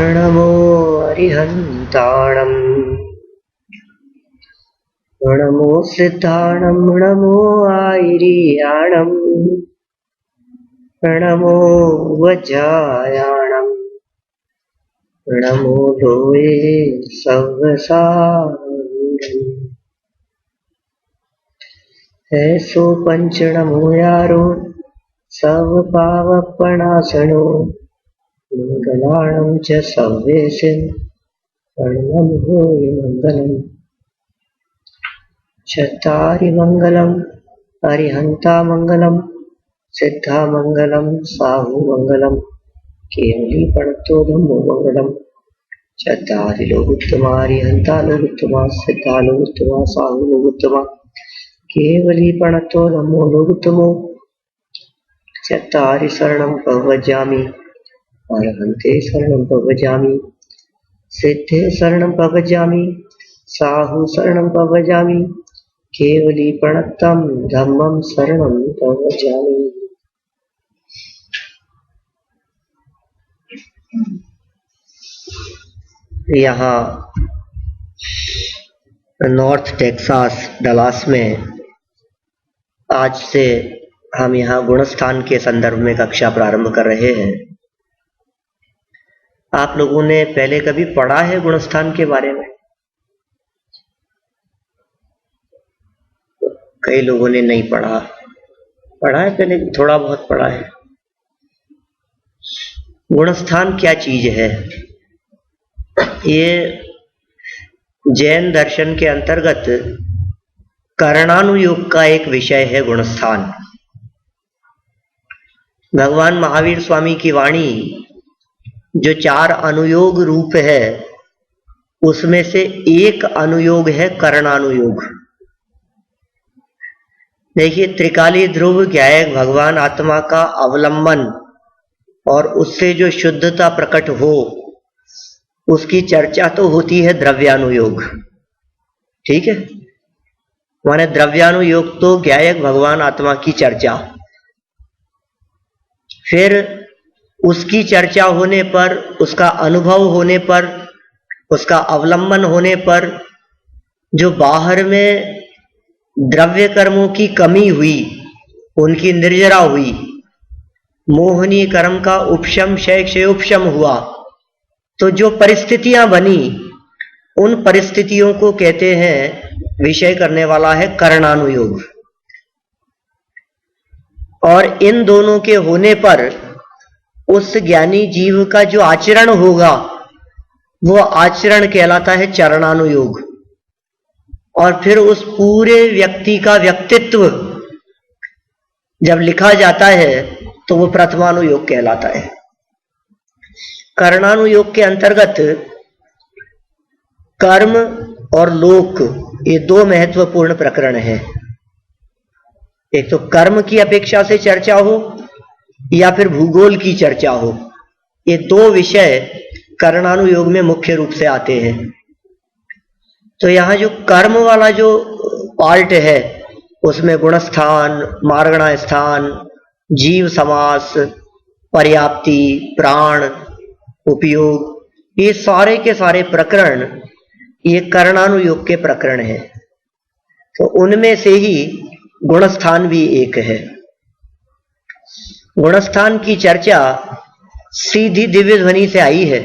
नमो अरिहन्ताणम् नमो सिद्धाणम् नमो आयर्याणम् नमो वज्रायाणम् नमो लोये सव्वसारम् ऐसो पंच नमो यारो सब पावपणासनो मंगलाणं च सव्येशं प्रणमं होय मंगलम् चत्तारि मंगलम् अरिहन्ता मंगलम् सिद्धा मंगलम् साहु मंगलम् केवली प्रणतो धम्मो मंगलम् चत्तारि लोकोत्तमा अरिहन्ता लोकोत्तमा सिद्धा लोकोत्तमा साहु लोकोत्तमा केवली प्रणतो धम्मो लोकोत्तमो चत्तारि शरणं प्रव्रजामि अरहन्ते शरणं प्रव्रजामि सिद्धे शरणं प्रव्रजामि साहु शरणं प्रव्रजामि केवली प्रणतं धम्मं शरणं प्रव्रजामि। यहाँ नॉर्थ टेक्सास डलास में आज से हम यहाँ गुणस्थान के संदर्भ में कक्षा प्रारंभ कर रहे हैं। आप लोगों ने पहले कभी पढ़ा है गुणस्थान के बारे में? कई लोगों ने नहीं पढ़ा है, पहले थोड़ा बहुत पढ़ा है। गुणस्थान क्या चीज है? ये जैन दर्शन के अंतर्गत करणानुयोग का एक विषय है गुणस्थान। भगवान महावीर स्वामी की वाणी जो 4 अनुयोग रूप है उसमें से एक अनुयोग है करणानुयोग। देखिए, त्रिकाली ध्रुव ज्ञायक भगवान आत्मा का अवलंबन और उससे जो शुद्धता प्रकट हो उसकी चर्चा तो होती है द्रव्यानुयोग, ठीक है। माने द्रव्यानुयोग तो ज्ञायक भगवान आत्मा की चर्चा, फिर उसकी चर्चा होने पर, उसका अनुभव होने पर, उसका अवलंबन होने पर जो बाहर में द्रव्य कर्मों की कमी हुई, उनकी निर्जरा हुई, मोहनीय कर्म का उपशम क्षयोपशम हुआ, तो जो परिस्थितियां बनी उन परिस्थितियों को कहते हैं, विषय करने वाला है करणानुयोग। और इन दोनों के होने पर उस ज्ञानी जीव का जो आचरण होगा वो आचरण कहलाता है चरणानुयोग। और फिर उस पूरे व्यक्ति का व्यक्तित्व जब लिखा जाता है तो वो प्रथमानुयोग कहलाता है। करणानुयोग के अंतर्गत कर्म और लोक ये 2 महत्वपूर्ण प्रकरण हैं। एक तो कर्म की अपेक्षा से चर्चा हो या फिर भूगोल की चर्चा हो, ये 2 विषय करणानुयोग में मुख्य रूप से आते हैं। तो यहाँ जो कर्म वाला जो पार्ट है उसमें गुणस्थान, मार्गणा स्थान, जीव समास, पर्याप्ति, प्राण, उपयोग, ये सारे के सारे प्रकरण ये करणानुयोग के प्रकरण हैं। तो उनमें से ही गुणस्थान भी एक है। गुणस्थान की चर्चा सीधी दिव्य ध्वनि से आई है।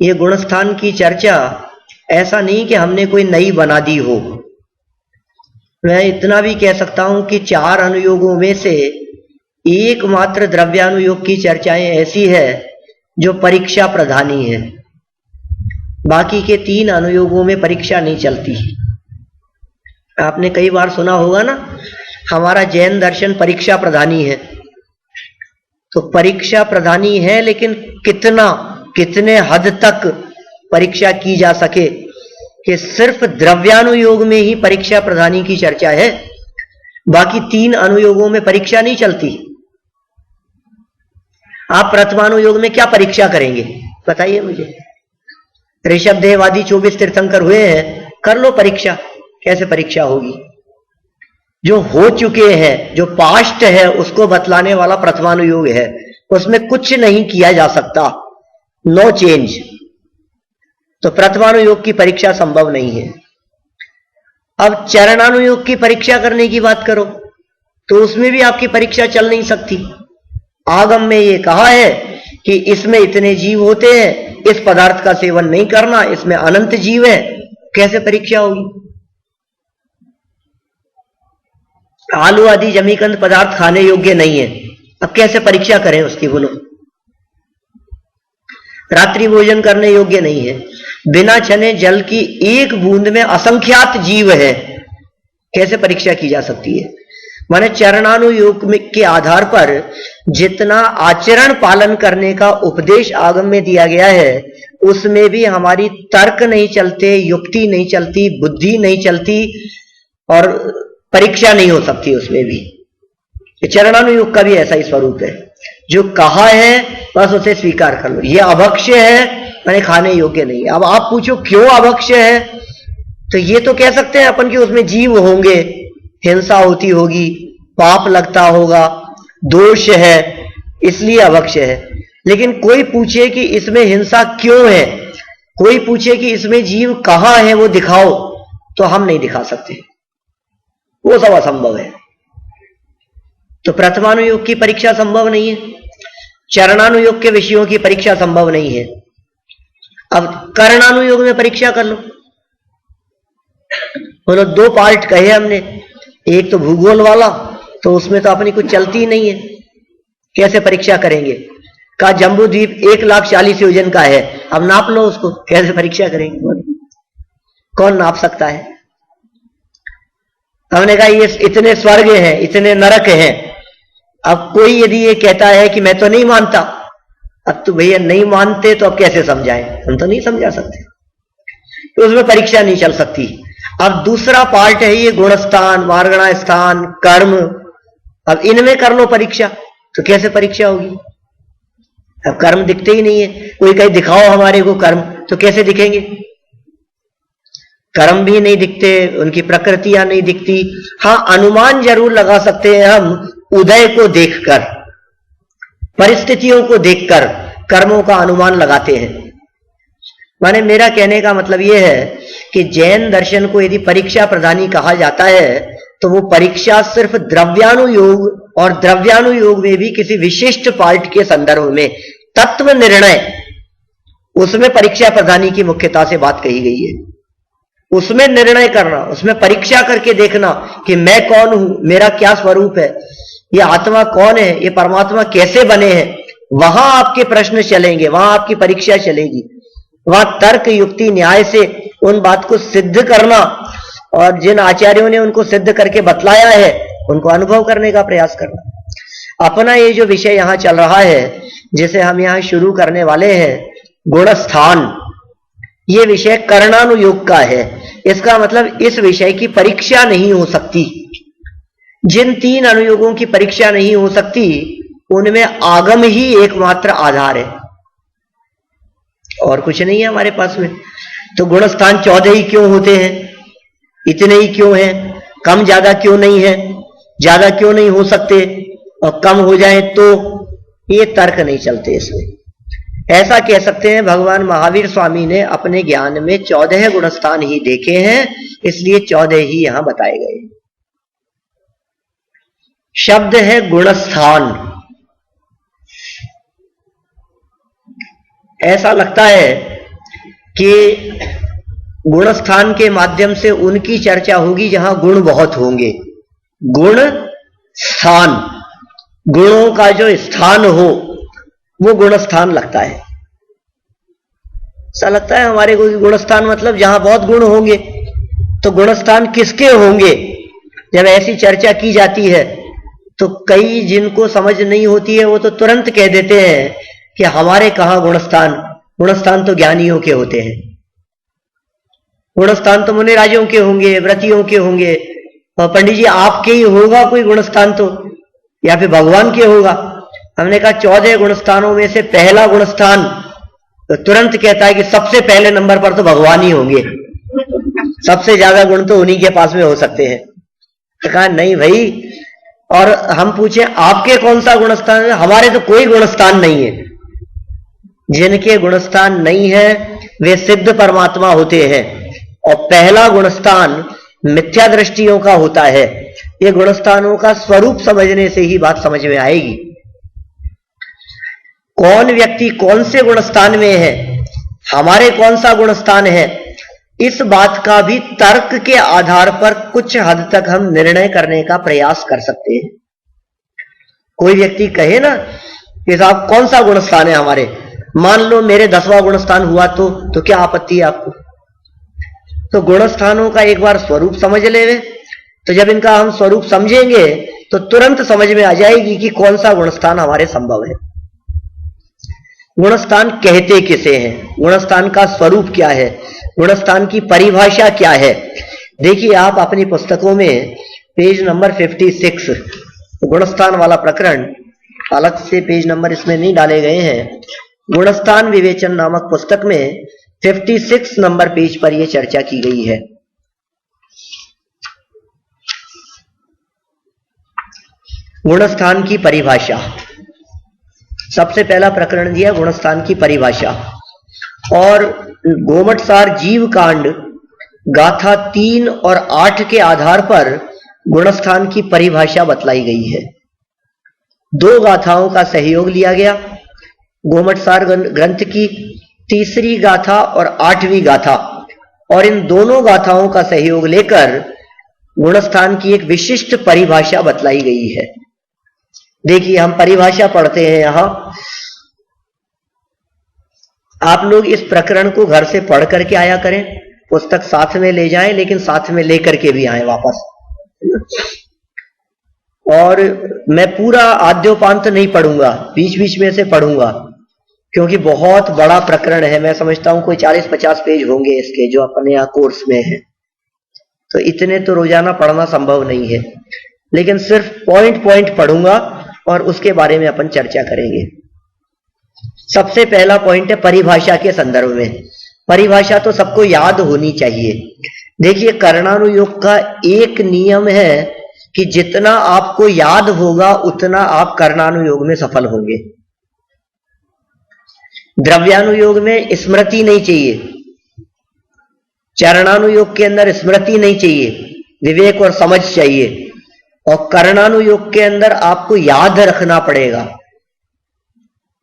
ये गुणस्थान की चर्चा ऐसा नहीं कि हमने कोई नई बना दी हो। मैं इतना भी कह सकता हूं कि 4 अनुयोगों में से एकमात्र द्रव्यानुयोग की चर्चाएं ऐसी है जो परीक्षा प्रधानी है। बाकी के 3 अनुयोगों में परीक्षा नहीं चलती। आपने कई बार सुना होगा ना, हमारा जैन दर्शन परीक्षा प्रधानी है। तो परीक्षा प्रधानी है, लेकिन कितने हद तक परीक्षा की जा सके कि सिर्फ द्रव्यानुयोग में ही परीक्षा प्रधानी की चर्चा है, बाकी 3 अनुयोगों में परीक्षा नहीं चलती। आप प्रथमानुयोग में क्या परीक्षा करेंगे बताइए मुझे। ऋषभ देववादी 24 तीर्थंकर हुए हैं, कर लो परीक्षा। कैसे परीक्षा होगी? जो हो चुके हैं, जो पास्ट है, उसको बतलाने वाला प्रथमानुयोग है, उसमें कुछ नहीं किया जा सकता। नो चेंज, तो प्रथमानुयोग की परीक्षा संभव नहीं है। अब चरणानुयोग की परीक्षा करने की बात करो तो उसमें भी आपकी परीक्षा चल नहीं सकती। आगम में यह कहा है कि इसमें इतने जीव होते हैं, इस पदार्थ का सेवन नहीं करना, इसमें अनंत जीव है, कैसे परीक्षा होगी? आलू आदि जमीकंद पदार्थ खाने योग्य नहीं है, अब कैसे परीक्षा करें उसकी? बोलो, रात्रि भोजन करने योग्य नहीं है, बिना छने जल की एक बूंद में असंख्यात जीव है, कैसे परीक्षा की जा सकती है? माने चरणानुयोग के आधार पर जितना आचरण पालन करने का उपदेश आगम में दिया गया है, उसमें भी हमारी तर्क नहीं चलते, युक्ति नहीं चलती, बुद्धि नहीं चलती और परीक्षा नहीं हो सकती उसमें भी। चरणानुयोग का भी ऐसा ही स्वरूप है, जो कहा है बस उसे स्वीकार कर लो, यह अभक्ष्य है, मैंने खाने योग्य नहीं। अब आप पूछो क्यों अभक्ष्य है, तो ये तो कह सकते हैं अपन कि उसमें जीव होंगे, हिंसा होती होगी, पाप लगता होगा, दोष है, इसलिए अभक्ष्य है। लेकिन कोई पूछे कि इसमें हिंसा क्यों है, कोई पूछे कि इसमें जीव कहां है वो दिखाओ, तो हम नहीं दिखा सकते, वो सब असंभव है। तो प्रथमानुयोग की परीक्षा संभव नहीं है, चरणानुयोग के विषयों की परीक्षा संभव नहीं है। अब कर्णानुयोग में परीक्षा कर लो। बोलो, दो पार्ट कहे हमने, एक तो भूगोल वाला, तो उसमें तो अपनी कुछ चलती ही नहीं है, कैसे परीक्षा करेंगे? का जम्बू द्वीप 1,40,000 योजन का है, अब नाप लो उसको, कैसे परीक्षा करेंगे? कौन नाप सकता है? हमने कहा ये इतने स्वर्ग हैं, इतने नरक हैं। अब कोई यदि ये कहता है कि मैं तो नहीं मानता, अब तो भैया नहीं मानते तो अब कैसे समझाएं? हम तो नहीं समझा सकते, तो उसमें परीक्षा नहीं चल सकती। अब दूसरा पार्ट है ये गुणस्थान, मार्गणा स्थान, कर्म, अब इनमें कर लो परीक्षा, तो कैसे परीक्षा होगी? अब कर्म दिखते ही नहीं है, कोई कहे दिखाओ हमारे को कर्म, तो कैसे दिखेंगे? कर्म भी नहीं दिखते, उनकी प्रकृतियां नहीं दिखती। हां, अनुमान जरूर लगा सकते हैं हम उदय को देखकर, परिस्थितियों को देखकर कर्मों का अनुमान लगाते हैं। माने मेरा कहने का मतलब यह है कि जैन दर्शन को यदि परीक्षा प्रधानी कहा जाता है, तो वो परीक्षा सिर्फ द्रव्यानुयोग, और द्रव्यानुयोग में भी किसी विशिष्ट पार्ट के संदर्भ में तत्व निर्णय, उसमें परीक्षा प्रधानी की मुख्यता से बात कही गई है। उसमें निर्णय करना, उसमें परीक्षा करके देखना कि मैं कौन हूं, मेरा क्या स्वरूप है, ये आत्मा कौन है, ये परमात्मा कैसे बने हैं, वहां आपके प्रश्न चलेंगे, वहां आपकी परीक्षा चलेगी। वहां तर्क युक्ति न्याय से उन बात को सिद्ध करना, और जिन आचार्यों ने उनको सिद्ध करके बतलाया है उनको अनुभव करने का प्रयास करना। अपना ये जो विषय यहां चल रहा है, जिसे हम यहां शुरू करने वाले हैं, गुणस्थान, ये विषय कर्णानुयोग का है। इसका मतलब इस विषय की परीक्षा नहीं हो सकती। जिन 3 अनुयोगों की परीक्षा नहीं हो सकती, उनमें आगम ही एकमात्र आधार है, और कुछ नहीं है हमारे पास में। तो गुणस्थान 14 ही क्यों होते हैं, इतने ही क्यों हैं, कम ज्यादा क्यों नहीं है, ज्यादा क्यों नहीं हो सकते, और कम हो जाए तो, ये तर्क नहीं चलते इसमें। ऐसा कह सकते हैं भगवान महावीर स्वामी ने अपने ज्ञान में 14 गुणस्थान ही देखे हैं, इसलिए 14 ही यहां बताए गए। शब्द है गुणस्थान। ऐसा लगता है कि गुणस्थान के माध्यम से उनकी चर्चा होगी जहां गुण बहुत होंगे। गुण स्थान, गुणों का जो स्थान हो वो गुणस्थान लगता है। ऐसा लगता है हमारे को गुणस्थान मतलब जहां बहुत गुण होंगे। तो गुणस्थान किसके होंगे? जब ऐसी चर्चा की जाती है तो कई जिनको समझ नहीं होती है वो तो तुरंत कह देते हैं कि हमारे कहां गुणस्थान, गुणस्थान तो ज्ञानियों के होते हैं, गुणस्थान तो मुनिराजों के होंगे, व्रतियों के होंगे, और पंडित जी आपके ही होगा कोई गुणस्थान तो, या फिर भगवान के होगा। हमने कहा 14 गुणस्थानों में से पहला गुणस्थान तो तुरंत कहता है कि सबसे पहले नंबर पर तो भगवान ही होंगे, सबसे ज्यादा गुण तो उन्हीं के पास में हो सकते हैं। तो कहा नहीं भाई, और हम पूछे आपके कौन सा गुणस्थान है, हमारे तो कोई गुणस्थान नहीं है। जिनके गुणस्थान नहीं है वे सिद्ध परमात्मा होते हैं। और पहला गुणस्थान मिथ्या दृष्टियों का होता है। ये गुणस्थानों का स्वरूप समझने से ही बात समझ में आएगी। कौन व्यक्ति कौन से गुणस्थान में है, हमारे कौन सा गुणस्थान है, इस बात का भी तर्क के आधार पर कुछ हद तक हम निर्णय करने का प्रयास कर सकते हैं। कोई व्यक्ति कहे ना कि साहब कौन सा गुणस्थान है हमारे, मान लो मेरे 10वां गुणस्थान हुआ तो क्या आपत्ति है आपको? तो गुणस्थानों का एक बार स्वरूप समझ लेवे, तो जब इनका हम स्वरूप समझेंगे तो तुरंत समझ में आ जाएगी कि कौन सा गुणस्थान हमारे संभव है। गुणस्थान कहते किसे हैं, गुणस्थान का स्वरूप क्या है, गुणस्थान की परिभाषा क्या है। देखिए आप अपनी पुस्तकों में पेज नंबर 56 गुणस्थान वाला प्रकरण, अलग से पेज नंबर इसमें नहीं डाले गए हैं, गुणस्थान विवेचन नामक पुस्तक में 56 नंबर पेज पर यह चर्चा की गई है। गुणस्थान की परिभाषा, सबसे पहला प्रकरण दिया गुणस्थान की परिभाषा। और गोमटसार जीव कांड गाथा 3 और 8 के आधार पर गुणस्थान की परिभाषा बतलाई गई है। 2 गाथाओं का सहयोग लिया गया, गोमटसार ग्रंथ की 3री गाथा और 8वीं गाथा, और इन दोनों गाथाओं का सहयोग लेकर गुणस्थान की एक विशिष्ट परिभाषा बतलाई गई है। देखिए हम परिभाषा पढ़ते हैं यहां, आप लोग इस प्रकरण को घर से पढ़ करके आया करें, पुस्तक साथ में ले जाएं, लेकिन साथ में लेकर के भी आए वापस। और मैं पूरा आद्योपांत नहीं पढ़ूंगा, बीच बीच में से पढ़ूंगा, क्योंकि बहुत बड़ा प्रकरण है। मैं समझता हूं कोई 40-50 पेज होंगे इसके, जो अपने यहाँ कोर्स में है, तो इतने तो रोजाना पढ़ना संभव नहीं है, लेकिन सिर्फ पॉइंट पॉइंट पढ़ूंगा और उसके बारे में अपन चर्चा करेंगे। सबसे पहला पॉइंट है परिभाषा के संदर्भ में। परिभाषा तो सबको याद होनी चाहिए। देखिए कर्णानुयोग का एक नियम है कि जितना आपको याद होगा उतना आप कर्णानुयोग में सफल होंगे। द्रव्यानुयोग में स्मृति नहीं चाहिए, चरणानुयोग के अंदर स्मृति नहीं चाहिए, विवेक और समझ चाहिए। और कर्णानुयोग के अंदर आपको याद रखना पड़ेगा।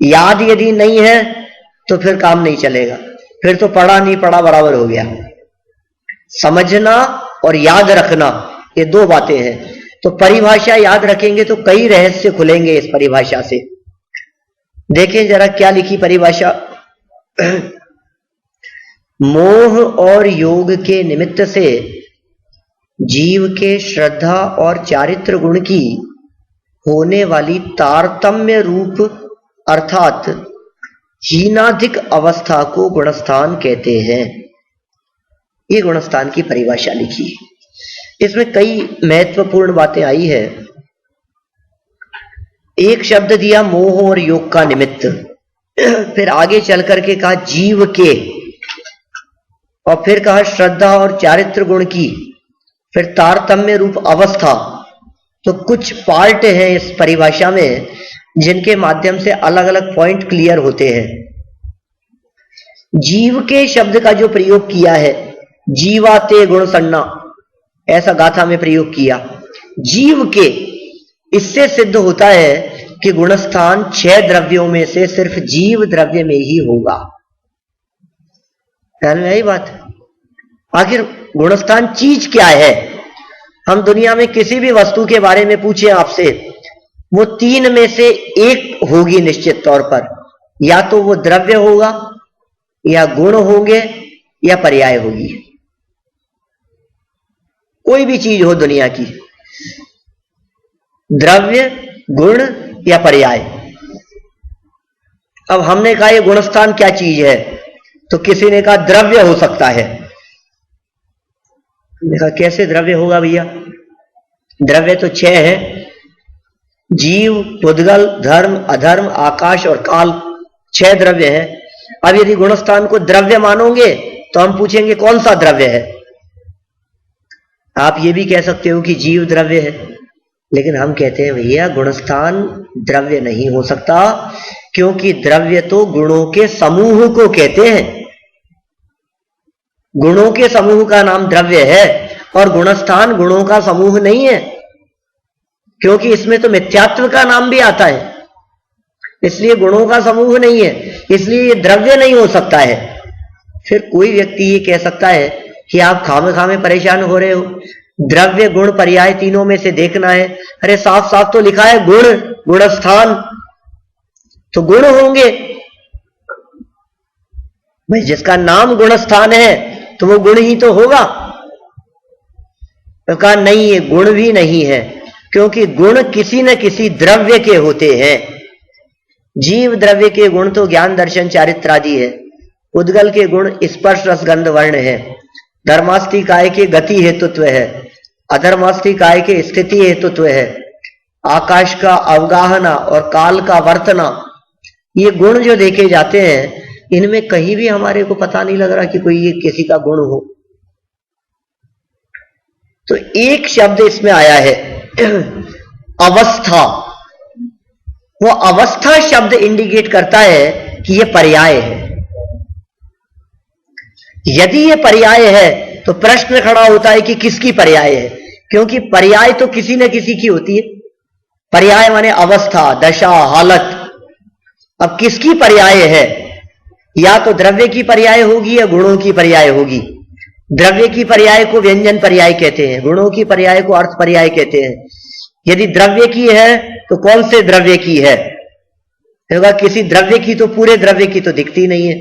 याद यदि नहीं है तो फिर काम नहीं चलेगा, फिर तो पढ़ा नहीं पढ़ा बराबर हो गया। समझना और याद रखना ये 2 बातें हैं। तो परिभाषा याद रखेंगे तो कई रहस्य खुलेंगे इस परिभाषा से। देखें जरा क्या लिखी परिभाषा। मोह और योग के निमित्त से जीव के श्रद्धा और चारित्र गुण की होने वाली तारतम्य रूप अर्थात हीनाधिक अवस्था को गुणस्थान कहते हैं। ये गुणस्थान की परिभाषा लिखी। इसमें कई महत्वपूर्ण बातें आई है। एक शब्द दिया मोह और योग का निमित्त, फिर आगे चल करके कहा जीव के, और फिर कहा श्रद्धा और चारित्र गुण की, फिर तारतम्य रूप अवस्था। तो कुछ पार्ट हैं इस परिभाषा में जिनके माध्यम से अलग अलग पॉइंट क्लियर होते हैं। जीव के शब्द का जो प्रयोग किया है, जीवाते गुण सन्ना, ऐसा गाथा में प्रयोग किया। जीव के, इससे सिद्ध होता है कि गुणस्थान 6 द्रव्यों में से सिर्फ जीव द्रव्य में ही होगा। ध्यान में आई बात। आखिर गुणस्थान चीज क्या है? हम दुनिया में किसी भी वस्तु के बारे में पूछे आपसे, वो 3 में से एक होगी निश्चित तौर पर। या तो वो द्रव्य होगा, या गुण होंगे, या पर्याय होगी। कोई भी चीज हो दुनिया की, द्रव्य, गुण या पर्याय। अब हमने कहा ये गुणस्थान क्या चीज है, तो किसी ने कहा द्रव्य हो सकता है। हमने कहा कैसे द्रव्य होगा भैया? द्रव्य तो 6 है, जीव, पुद्गल, धर्म, अधर्म, आकाश और काल, 6 द्रव्य हैं। अब यदि गुणस्थान को द्रव्य मानोगे तो हम पूछेंगे कौन सा द्रव्य है। आप ये भी कह सकते हो कि जीव द्रव्य है, लेकिन हम कहते हैं भैया गुणस्थान द्रव्य नहीं हो सकता, क्योंकि द्रव्य तो गुणों के समूह को कहते हैं। गुणों के समूह का नाम द्रव्य है और गुणस्थान गुणों का समूह नहीं है, क्योंकि इसमें तो मिथ्यात्व का नाम भी आता है, इसलिए गुणों का समूह नहीं है, इसलिए ये द्रव्य नहीं हो सकता है। फिर कोई व्यक्ति ये कह सकता है कि आप खामे खामे परेशान हो रहे हो, द्रव्य गुण पर्याय तीनों में से देखना है। अरे साफ साफ तो लिखा है गुण, गुणस्थान, तो गुण होंगे भाई, जिसका नाम गुणस्थान है तो वो गुण ही तो होगा। तो कहा नहीं, ये गुण भी नहीं है, क्योंकि गुण किसी न किसी द्रव्य के होते हैं। जीव द्रव्य के गुण तो ज्ञान दर्शन चारित्र आदि है, उद्गल के गुण स्पर्श रस गंध वर्ण है, धर्मास्थि काय के गति हेतुत्व है, अधर्मास्थि काय के स्थिति हेतुत्व है, आकाश का अवगाहना और काल का वर्तना, ये गुण जो देखे जाते हैं इनमें कहीं भी हमारे को पता नहीं लग रहा कि कोई ये किसी का गुण हो। तो एक शब्द इसमें आया है अवस्था। वो अवस्था शब्द इंडिकेट करता है कि ये पर्याय है। यदि ये पर्याय है तो प्रश्न खड़ा होता है कि किसकी पर्याय है, क्योंकि पर्याय तो किसी न किसी की होती है। पर्याय माने अवस्था, दशा, हालत। अब किसकी पर्याय है? या तो द्रव्य की पर्याय होगी या गुणों की पर्याय होगी। द्रव्य की पर्याय को व्यंजन पर्याय कहते हैं, गुणों की पर्याय को अर्थ पर्याय कहते हैं। यदि द्रव्य की है तो कौन से द्रव्य की है? होगा किसी द्रव्य की तो पूरे द्रव्य की तो दिखती नहीं है,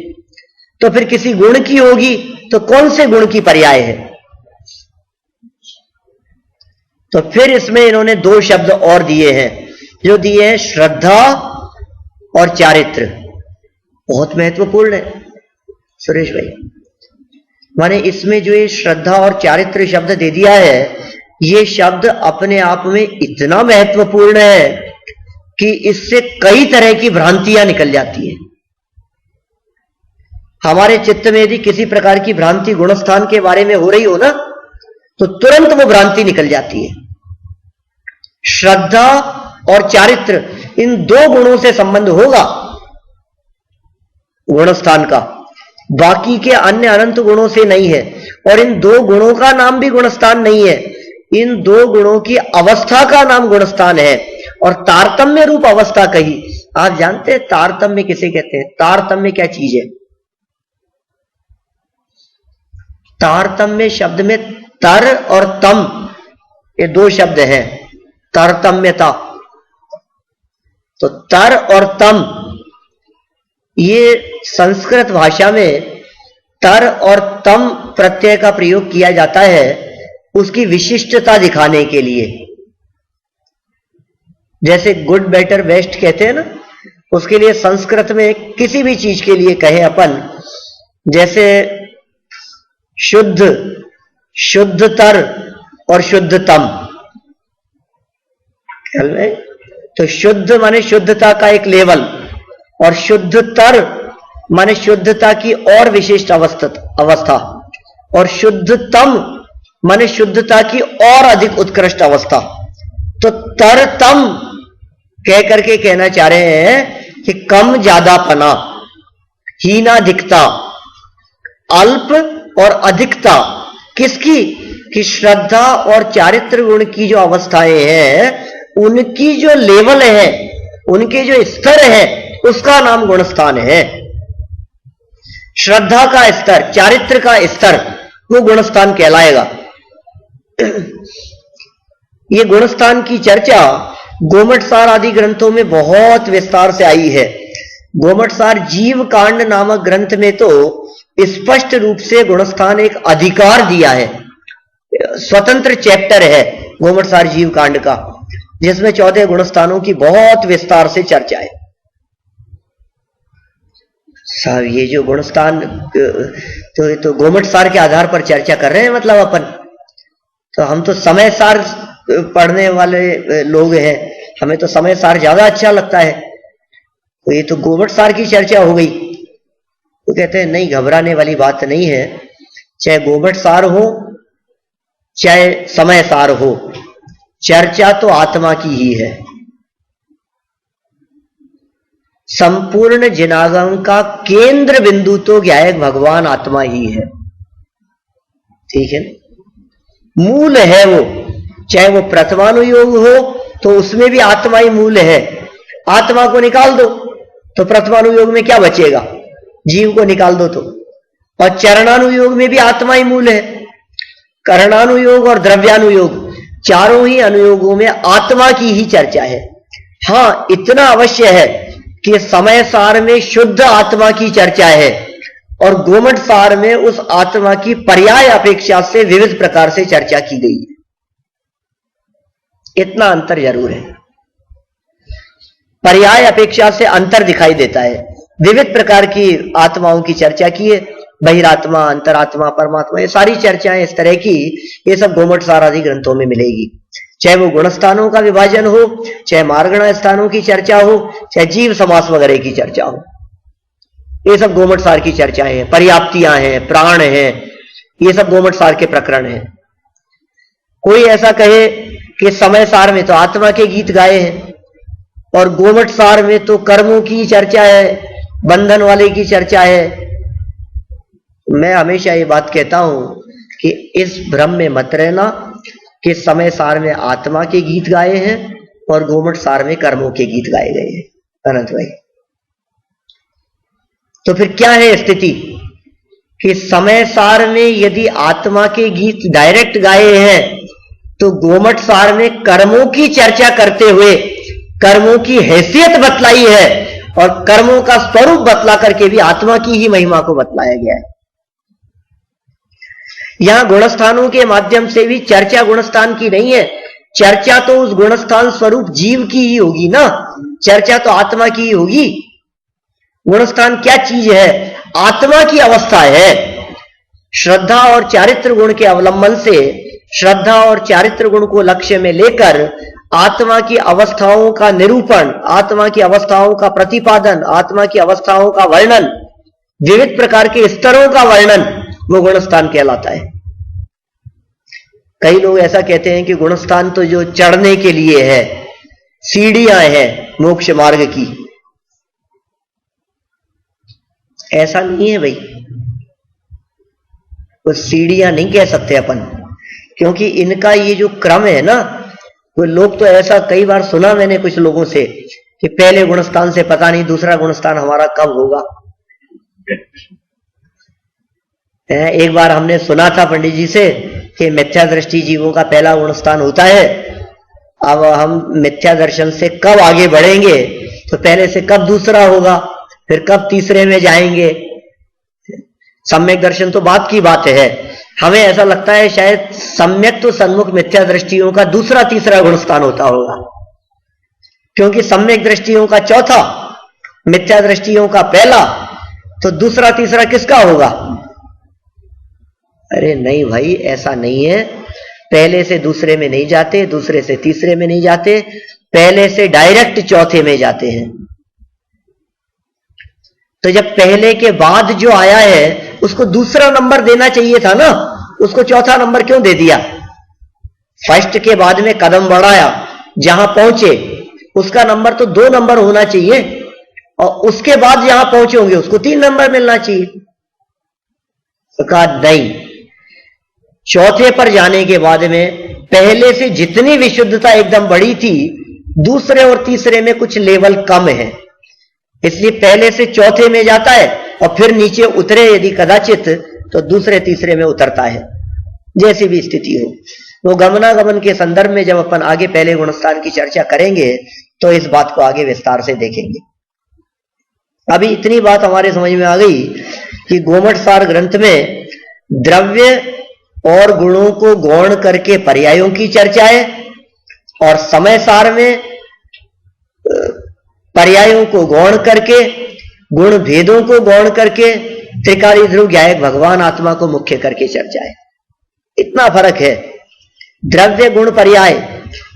तो फिर किसी गुण की होगी तो कौन से गुण की पर्याय है? तो फिर इसमें इन्होंने दो शब्द और दिए हैं, जो दिए हैं श्रद्धा और चारित्र। बहुत महत्वपूर्ण है सुरेश भाई। माने इसमें जो ये श्रद्धा और चारित्र शब्द दे दिया है, ये शब्द अपने आप में इतना महत्वपूर्ण है कि इससे कई तरह की भ्रांतियां निकल जाती हैं। हमारे चित्त में यदि किसी प्रकार की भ्रांति गुणस्थान के बारे में हो रही हो ना, तो तुरंत वो भ्रांति निकल जाती है। श्रद्धा और चारित्र, इन दो गुणों से संबंध होगा गुणस्थान का, बाकी के अन्य अनंत गुणों से नहीं है। और इन दो गुणों का नाम भी गुणस्थान नहीं है, इन दो गुणों की अवस्था का नाम गुणस्थान है। और तारतम्य रूप अवस्था कही। आप जानते हैं तारतम्य किसे कहते हैं? तारतम्य क्या चीज है? तारतम्य शब्द में तर और तम, ये दो शब्द हैं। तारतम्यता, तो तर और तम, ये संस्कृत भाषा में तर और तम प्रत्यय का प्रयोग किया जाता है उसकी विशिष्टता दिखाने के लिए। जैसे गुड, बेटर, बेस्ट कहते हैं ना, उसके लिए संस्कृत में किसी भी चीज के लिए कहे अपन, जैसे शुद्ध, शुद्धतर और शुद्धतम, ख्याल में? तो शुद्ध माने शुद्धता का एक लेवल, और शुद्धतर माने शुद्धता की और विशिष्ट अवस्था, और शुद्धतम माने शुद्धता की और अधिक उत्कृष्ट अवस्था। तो तरतम कह करके कहना चाह रहे हैं कि कम ज्यादापना, हीनाधिकता, अल्प और अधिकता किसकी? कि श्रद्धा और चारित्र गुण की जो अवस्थाएं हैं, उनकी जो लेवल है, उनके जो स्तर है, उसका नाम गुणस्थान है। श्रद्धा का स्तर, चारित्र का स्तर, वो गुणस्थान कहलाएगा। ये गुणस्थान की चर्चा गोमटसार आदि ग्रंथों में बहुत विस्तार से आई है। गोमटसार जीव कांड नामक ग्रंथ में तो स्पष्ट रूप से गुणस्थान एक अधिकार दिया है, स्वतंत्र चैप्टर है गोमटसार जीव कांड का, जिसमें 14 गुणस्थानों की बहुत विस्तार से चर्चा है। साहब ये जो गुणस्थान तो गोमटसार के आधार पर चर्चा कर रहे हैं, मतलब अपन तो हम तो समय सार पढ़ने वाले लोग हैं, हमें तो समय सार ज्यादा अच्छा लगता है। तो ये तो गोमटसार की चर्चा हो गई। तो कहते हैं नहीं, घबराने वाली बात नहीं है, चाहे गोमटसार हो चाहे समय सार हो, चर्चा तो आत्मा की ही है। संपूर्ण जिनागम का केंद्र बिंदु तो ज्ञायक भगवान आत्मा ही है। ठीक है, मूल है वो। चाहे वो प्रथमानुयोग हो तो उसमें भी आत्मा ही मूल है। आत्मा को निकाल दो तो प्रथमानुयोग में क्या बचेगा? जीव को निकाल दो तो। और चरणानुयोग में भी आत्मा ही मूल है। करणानुयोग और द्रव्यानुयोग, चारों ही अनुयोगों में आत्मा की ही चर्चा है। हां, इतना अवश्य है कि समय सार में शुद्ध आत्मा की चर्चा है और गोमट सार में उस आत्मा की पर्याय अपेक्षा से विविध प्रकार से चर्चा की गई है। इतना अंतर जरूर है। पर्याय अपेक्षा से अंतर दिखाई देता है। विविध प्रकार की आत्माओं की चर्चा की है। बहिरात्मा, अंतरात्मा, परमात्मा, ये सारी चर्चाएं इस तरह की, ये सब गोमट सार आदि ग्रंथों में मिलेगी। चाहे वो गुणस्थानों का विभाजन हो, चाहे मार्गण स्थानों की चर्चा हो, चाहे जीव समास वगैरह की चर्चा हो, ये सब गोमट सार की चर्चाएं हैं। पर्याप्तियां हैं, प्राण हैं, ये सब गोमट सार के प्रकरण हैं। कोई ऐसा कहे कि समय सार में तो आत्मा के गीत गाए हैं और गोमट सार में तो कर्मों की चर्चा है, बंधन वाले की चर्चा है। मैं हमेशा ये बात कहता हूं कि इस भ्रम में मत रहना कि समय सार में आत्मा के गीत गाए हैं और गोमट सार में कर्मों के गीत गाए गए हैं। अनंत भाई, तो फिर क्या है स्थिति कि समय सार में यदि आत्मा के गीत डायरेक्ट गाए हैं तो गोमट सार में कर्मों की चर्चा करते हुए कर्मों की हैसियत बतलाई है और कर्मों का स्वरूप बतला करके भी आत्मा की ही महिमा को बतलाया गया है। यहां गुणस्थानों के माध्यम से भी चर्चा गुणस्थान की नहीं है। चर्चा तो उस गुणस्थान स्वरूप जीव की ही होगी ना, चर्चा तो आत्मा की ही होगी। गुणस्थान क्या चीज है? आत्मा की अवस्था है। श्रद्धा और चारित्र गुण के अवलंबन से, श्रद्धा और चारित्र गुण को लक्ष्य में लेकर आत्मा की अवस्थाओं का निरूपण, आत्मा की अवस्थाओं का प्रतिपादन, आत्मा की अवस्थाओं का वर्णन, विविध प्रकार के स्तरों का वर्णन, वो गुणस्थान कहलाता है। कई लोग ऐसा कहते हैं कि गुणस्थान तो जो चढ़ने के लिए है, सीढ़ियां हैं मोक्ष मार्ग की। ऐसा नहीं है भाई, वो सीढ़ियां नहीं कह सकते अपन, क्योंकि इनका ये जो क्रम है ना, कोई लोग तो ऐसा कई बार सुना मैंने कुछ लोगों से कि पहले गुणस्थान से पता नहीं दूसरा गुणस्थान हमारा कब होगा। एक बार हमने सुना था पंडित जी से कि मिथ्या दृष्टि जीवों का पहला गुणस्थान होता है। अब हम मिथ्या दर्शन से कब आगे बढ़ेंगे, तो पहले से कब दूसरा होगा, फिर कब तीसरे में जाएंगे। सम्यक दर्शन तो बात की बात है। हमें ऐसा लगता है शायद सम्यक तो सन्मुख मिथ्या दृष्टियों का दूसरा तीसरा गुणस्थान होता होगा, क्योंकि सम्यक दृष्टियों का चौथा, मिथ्या दृष्टियों का पहला, तो दूसरा तीसरा किसका होगा? अरे नहीं भाई, ऐसा नहीं है। पहले से दूसरे में नहीं जाते, दूसरे से तीसरे में नहीं जाते, पहले से डायरेक्ट चौथे में जाते हैं। तो जब पहले के बाद जो आया है उसको दूसरा नंबर देना चाहिए था ना, उसको चौथा नंबर क्यों दे दिया? फर्स्ट के बाद में कदम बढ़ाया, जहां पहुंचे उसका नंबर तो 2 नंबर होना चाहिए और उसके बाद जहां पहुंचे होंगे उसको 3 नंबर मिलना चाहिए। तो कहा नहीं, चौथे पर जाने के बाद में पहले से जितनी विशुद्धता एकदम बढ़ी थी, दूसरे और तीसरे में कुछ लेवल कम है, इसलिए पहले से चौथे में जाता है और फिर नीचे उतरे यदि कदाचित तो दूसरे तीसरे में उतरता है। जैसी भी स्थिति हो, वो गमनागमन के संदर्भ में जब अपन आगे पहले गुणस्थान की चर्चा करेंगे तो इस बात को आगे विस्तार से देखेंगे। अभी इतनी बात हमारे समझ में आ गई कि गोमट सार ग्रंथ में द्रव्य और गुणों को गौण करके पर्यायों की चर्चा है और समय सार में पर्यायों को गौण करके, गुण भेदों को गौण करके त्रिकाली ध्रुव ज्ञायक भगवान आत्मा को मुख्य करके चर्चा है। इतना फर्क है। द्रव्य गुण पर्याय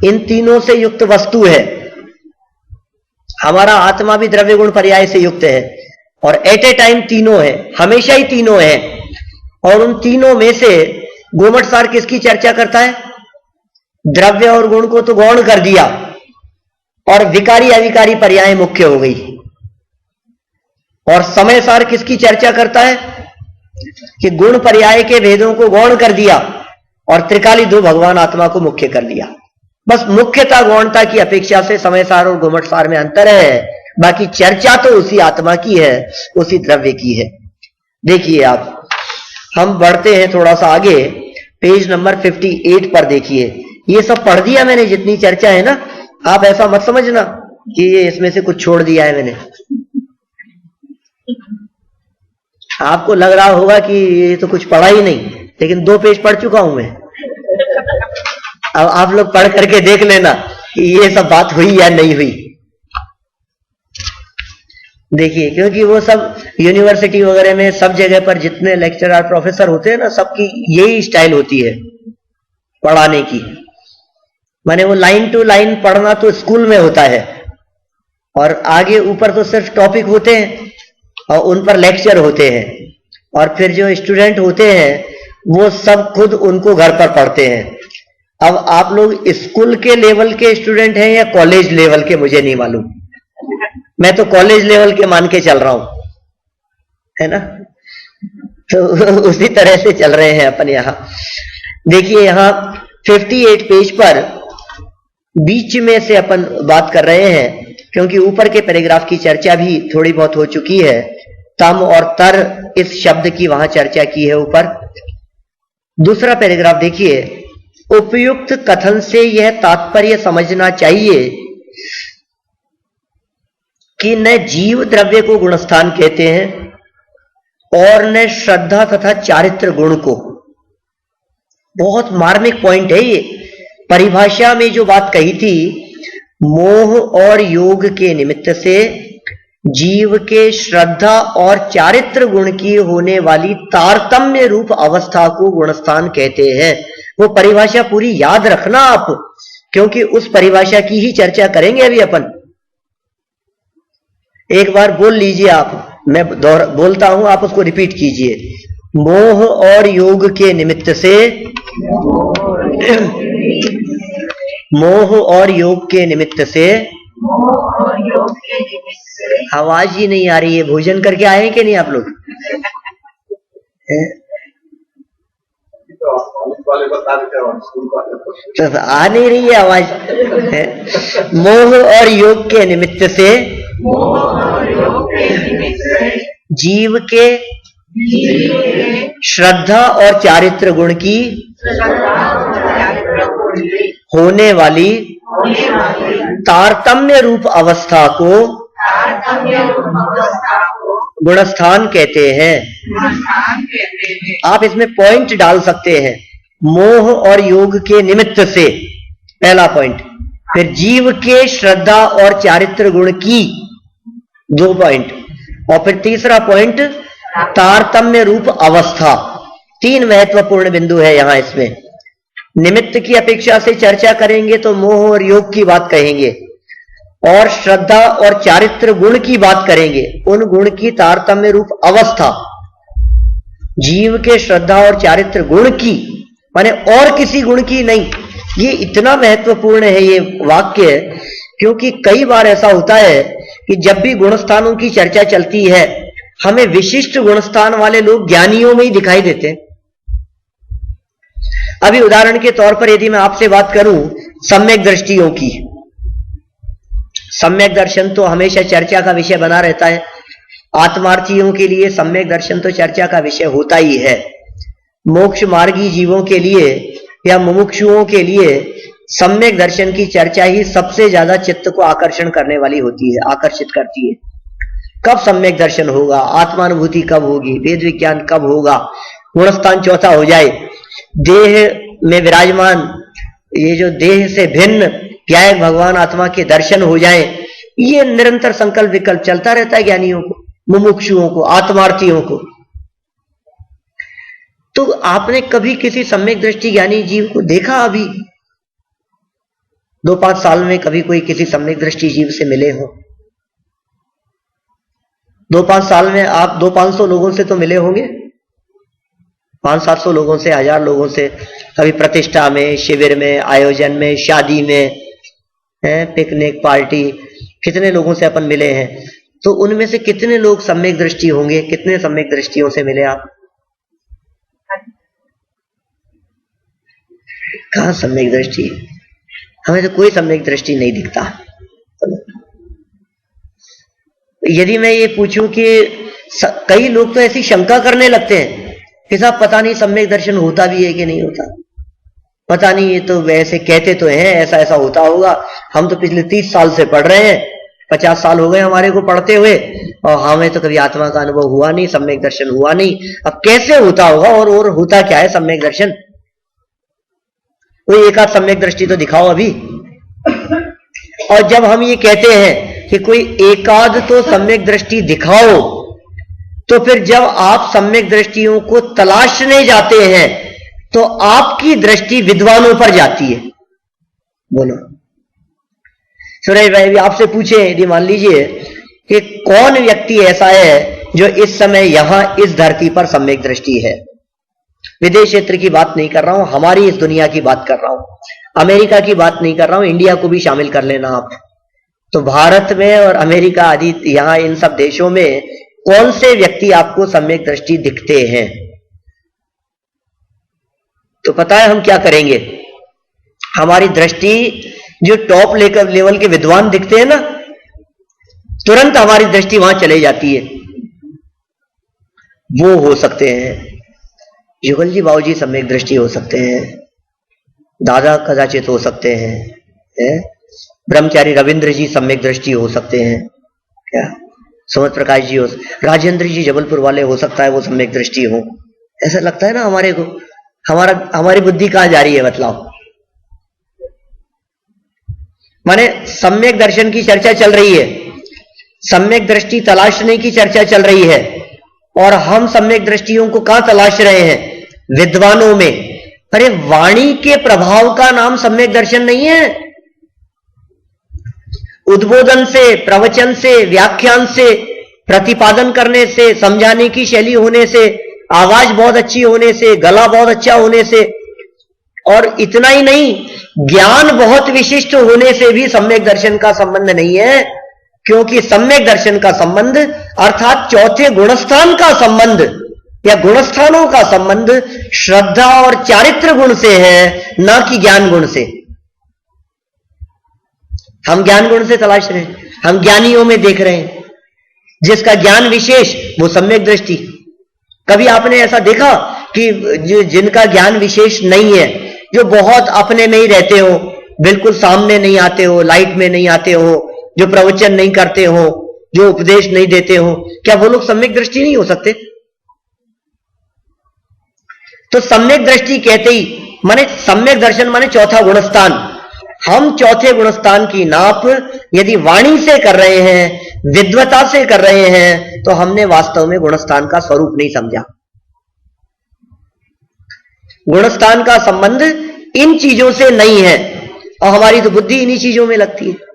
इन तीनों से युक्त वस्तु है। हमारा आत्मा भी द्रव्य गुण पर्याय से युक्त है और एट ए टाइम तीनों है, हमेशा ही तीनों है। और उन तीनों में से गोमट सार किसकी चर्चा करता है? द्रव्य और गुण को तो गौण कर दिया और विकारी अविकारी पर्याय मुख्य हो गई। और समय सार किसकी चर्चा करता है कि गुण पर्याय के भेदों को गौण कर दिया और त्रिकाली दो भगवान आत्मा को मुख्य कर लिया। बस मुख्यता गौणता की अपेक्षा से समय सार और घुमट सार में अंतर है, बाकी चर्चा तो उसी आत्मा की है, उसी द्रव्य की है। देखिए आप, हम बढ़ते हैं थोड़ा सा आगे, पेज नंबर 58 पर देखिए। ये सब पढ़ दिया मैंने, जितनी चर्चा है ना, आप ऐसा मत समझना कि ये इसमें से कुछ छोड़ दिया है मैंने। आपको लग रहा होगा कि ये तो कुछ पढ़ा ही नहीं, लेकिन 2 पेज पढ़ चुका हूं मैं। अब आप लोग पढ़ करके देख लेना कि ये सब बात हुई या नहीं हुई। देखिए, क्योंकि वो सब यूनिवर्सिटी वगैरह में सब जगह पर जितने लेक्चरर प्रोफेसर होते हैं ना, सबकी यही स्टाइल होती है पढ़ाने की। माने वो लाइन टू लाइन पढ़ना तो स्कूल में होता है, और आगे ऊपर तो सिर्फ टॉपिक होते हैं और उन पर लेक्चर होते हैं, और फिर जो स्टूडेंट होते हैं वो सब खुद उनको घर पर पढ़ते हैं। अब आप लोग स्कूल के लेवल के स्टूडेंट हैं या कॉलेज लेवल के, मुझे नहीं मालूम। मैं तो कॉलेज लेवल के मान के चल रहा हूं, है ना। तो उसी तरह से चल रहे हैं अपन यहां। देखिए, यहां 58 पेज पर बीच में से अपन बात कर रहे हैं, क्योंकि ऊपर के पैराग्राफ की चर्चा भी थोड़ी बहुत हो चुकी है। तम और तर इस शब्द की वहां चर्चा की है ऊपर। दूसरा पैराग्राफ देखिए, उपयुक्त कथन से यह तात्पर्य समझना चाहिए कि न जीव द्रव्य को गुणस्थान कहते हैं और न श्रद्धा तथा चारित्र गुण को। बहुत मार्मिक पॉइंट है ये। परिभाषा में जो बात कही थी, मोह और योग के निमित्त से जीव के श्रद्धा और चारित्र गुण की होने वाली तारतम्य रूप अवस्था को गुणस्थान कहते हैं। वो परिभाषा पूरी याद रखना आप, क्योंकि उस परिभाषा की ही चर्चा करेंगे अभी अपन। एक बार बोल लीजिए आप, मैं बोलता हूं, आप उसको रिपीट कीजिए। मोह और योग के निमित्त से, मोह और योग के निमित्त से, आवाज ही नहीं आ रही है। भोजन करके आए हैं कि नहीं आप लोग? तो आ नहीं रही है आवाज। मोह और योग के निमित्त से जीव के श्रद्धा और चारित्र गुण की होने वाली तारतम्य रूप अवस्था को गुणस्थान कहते हैं। आप इसमें पॉइंट डाल सकते हैं, मोह और योग के निमित्त से, पहला पॉइंट। फिर जीव के श्रद्धा और चारित्र गुण की, 2 पॉइंट। और फिर तीसरा पॉइंट, तारतम्य रूप अवस्था। 3 महत्वपूर्ण बिंदु है यहां इसमें। निमित्त की अपेक्षा से चर्चा करेंगे तो मोह और योग की बात कहेंगे, और श्रद्धा और चारित्र गुण की बात करेंगे, उन गुण की तारतम्य रूप अवस्था। जीव के श्रद्धा और चारित्र गुण की माने और किसी गुण की नहीं। ये इतना महत्वपूर्ण है ये वाक्य, क्योंकि कई बार ऐसा होता है कि जब भी गुणस्थानों की चर्चा चलती है, हमें विशिष्ट गुणस्थान वाले लोग ज्ञानियों में ही दिखाई देते हैं। अभी उदाहरण के तौर पर यदि मैं आपसे बात करूं सम्यक दृष्टियों की, सम्यक दर्शन तो हमेशा चर्चा का विषय बना रहता है। आत्मार्थियों के लिए सम्यक दर्शन तो चर्चा का विषय होता ही है। मोक्ष मार्गी जीवों के लिए या मुमुक्षुओं के लिए सम्यक दर्शन की चर्चा ही सबसे ज्यादा चित्त को आकर्षण करने वाली होती है, आकर्षित करती है। कब सम्यक दर्शन होगा, आत्मानुभूति कब होगी, वेद विज्ञान कब होगा, गुणस्थान चौथा हो जाए, देह में विराजमान, ये जो देह से भिन्न ज्ञायक भगवान आत्मा के दर्शन हो जाए। ये निरंतर संकल्प विकल्प चलता रहता है ज्ञानियों को, मुमुक्षुओं को, आत्मार्थियों को। तो आपने कभी किसी सम्यक दृष्टि ज्ञानी जीव को देखा? अभी 2-5 साल में कभी कोई किसी सम्यक दृष्टि जीव से मिले हो? 2-5 साल में आप 200-500 लोगों से तो मिले होंगे, 500-700 लोगों से, 1000 लोगों से। कभी प्रतिष्ठा में, शिविर में, आयोजन में, शादी में, पिकनिक पार्टी, कितने लोगों से अपन मिले हैं। तो उनमें से कितने लोग सम्यक दृष्टि होंगे? कितने सम्यक दृष्टियों से मिले आप? कहां सम्यक दृष्टि? हमें तो कोई सम्यक दृष्टि नहीं दिखता। यदि मैं ये पूछूं कि कई लोग तो ऐसी शंका करने लगते हैं कि साहब पता नहीं सम्यक दर्शन होता भी है कि नहीं होता, पता नहीं, ये तो वैसे कहते तो हैं ऐसा ऐसा होता होगा, हम तो पिछले 30 साल से पढ़ रहे हैं, 50 साल हो गए हमारे को पढ़ते हुए, और हमें तो कभी आत्मा का अनुभव हुआ नहीं, सम्यक दर्शन हुआ नहीं। अब कैसे होता होगा? और होता क्या है सम्यक दर्शन? कोई एक आध सम्यक दृष्टि तो दिखाओ अभी। और जब हम ये कहते हैं कि कोई एकाध तो सम्यक दृष्टि दिखाओ, तो फिर जब आप सम्यक दृष्टियों को तलाशने जाते हैं तो आपकी दृष्टि विद्वानों पर जाती है। बोलो सुरेश भाई, भी आपसे पूछे, यदि मान लीजिए कि कौन व्यक्ति ऐसा है जो इस समय यहां इस धरती पर सम्यक दृष्टि है, विदेश क्षेत्र की बात नहीं कर रहा हूं, हमारी इस दुनिया की बात कर रहा हूं, अमेरिका की बात नहीं कर रहा हूं, इंडिया को भी शामिल कर लेना आप, तो भारत में और अमेरिका आदि यहां इन सब देशों में कौन से व्यक्ति आपको सम्यक दृष्टि दिखते हैं? तो पता है हम क्या करेंगे? हमारी दृष्टि जो टॉप लेवल के विद्वान दिखते हैं ना, तुरंत हमारी दृष्टि वहां चले जाती है। वो हो सकते हैं युगल जी बाबूजी सम्यक दृष्टि हो सकते हैं, दादा कदाचित हो सकते हैं, ब्रह्मचारी रविंद्र जी सम्यक दृष्टि हो सकते हैं, क्या सुमत प्रकाश जी हो, राजेंद्र जी जबलपुर वाले हो सकता है वो सम्यक दृष्टि हो। ऐसा लगता है ना हमारे को। हमारी बुद्धि कहां जा रही है बतलाओ? माने सम्यक दर्शन की चर्चा चल रही है, सम्यक दृष्टि तलाशने की चर्चा चल रही है, और हम सम्यक दृष्टियों को कहां तलाश रहे हैं? विद्वानों में। अरे वाणी के प्रभाव का नाम सम्यक दर्शन नहीं है। उद्बोधन से, प्रवचन से, व्याख्यान से, प्रतिपादन करने से, समझाने की शैली होने से, आवाज बहुत अच्छी होने से, गला बहुत अच्छा होने से, और इतना ही नहीं, ज्ञान बहुत विशिष्ट होने से भी सम्यक दर्शन का संबंध नहीं है। क्योंकि सम्यक दर्शन का संबंध अर्थात चौथे गुणस्थान का संबंध या गुणस्थानों का संबंध श्रद्धा और चारित्र गुण से है, ना कि ज्ञान गुण से। हम ज्ञान गुण से तलाश रहे हैं, हम ज्ञानियों में देख रहे हैं, जिसका ज्ञान विशेष वो सम्यक दृष्टि। कभी आपने ऐसा देखा कि जिनका ज्ञान विशेष नहीं है, जो बहुत अपने में ही रहते हो, बिल्कुल सामने नहीं आते हो, लाइट में नहीं आते हो, जो प्रवचन नहीं करते हो, जो उपदेश नहीं देते हो, क्या वो लोग सम्यक दृष्टि नहीं हो सकते? तो सम्यक दृष्टि कहते ही माने सम्यक दर्शन माने चौथा गुणस्थान। हम चौथे गुणस्थान की नाप यदि वाणी से कर रहे हैं, विद्वता से कर रहे हैं, तो हमने वास्तव में गुणस्थान का स्वरूप नहीं समझा। गुणस्थान का संबंध इन चीजों से नहीं है, और हमारी तो बुद्धि इन्हीं चीजों में लगती है।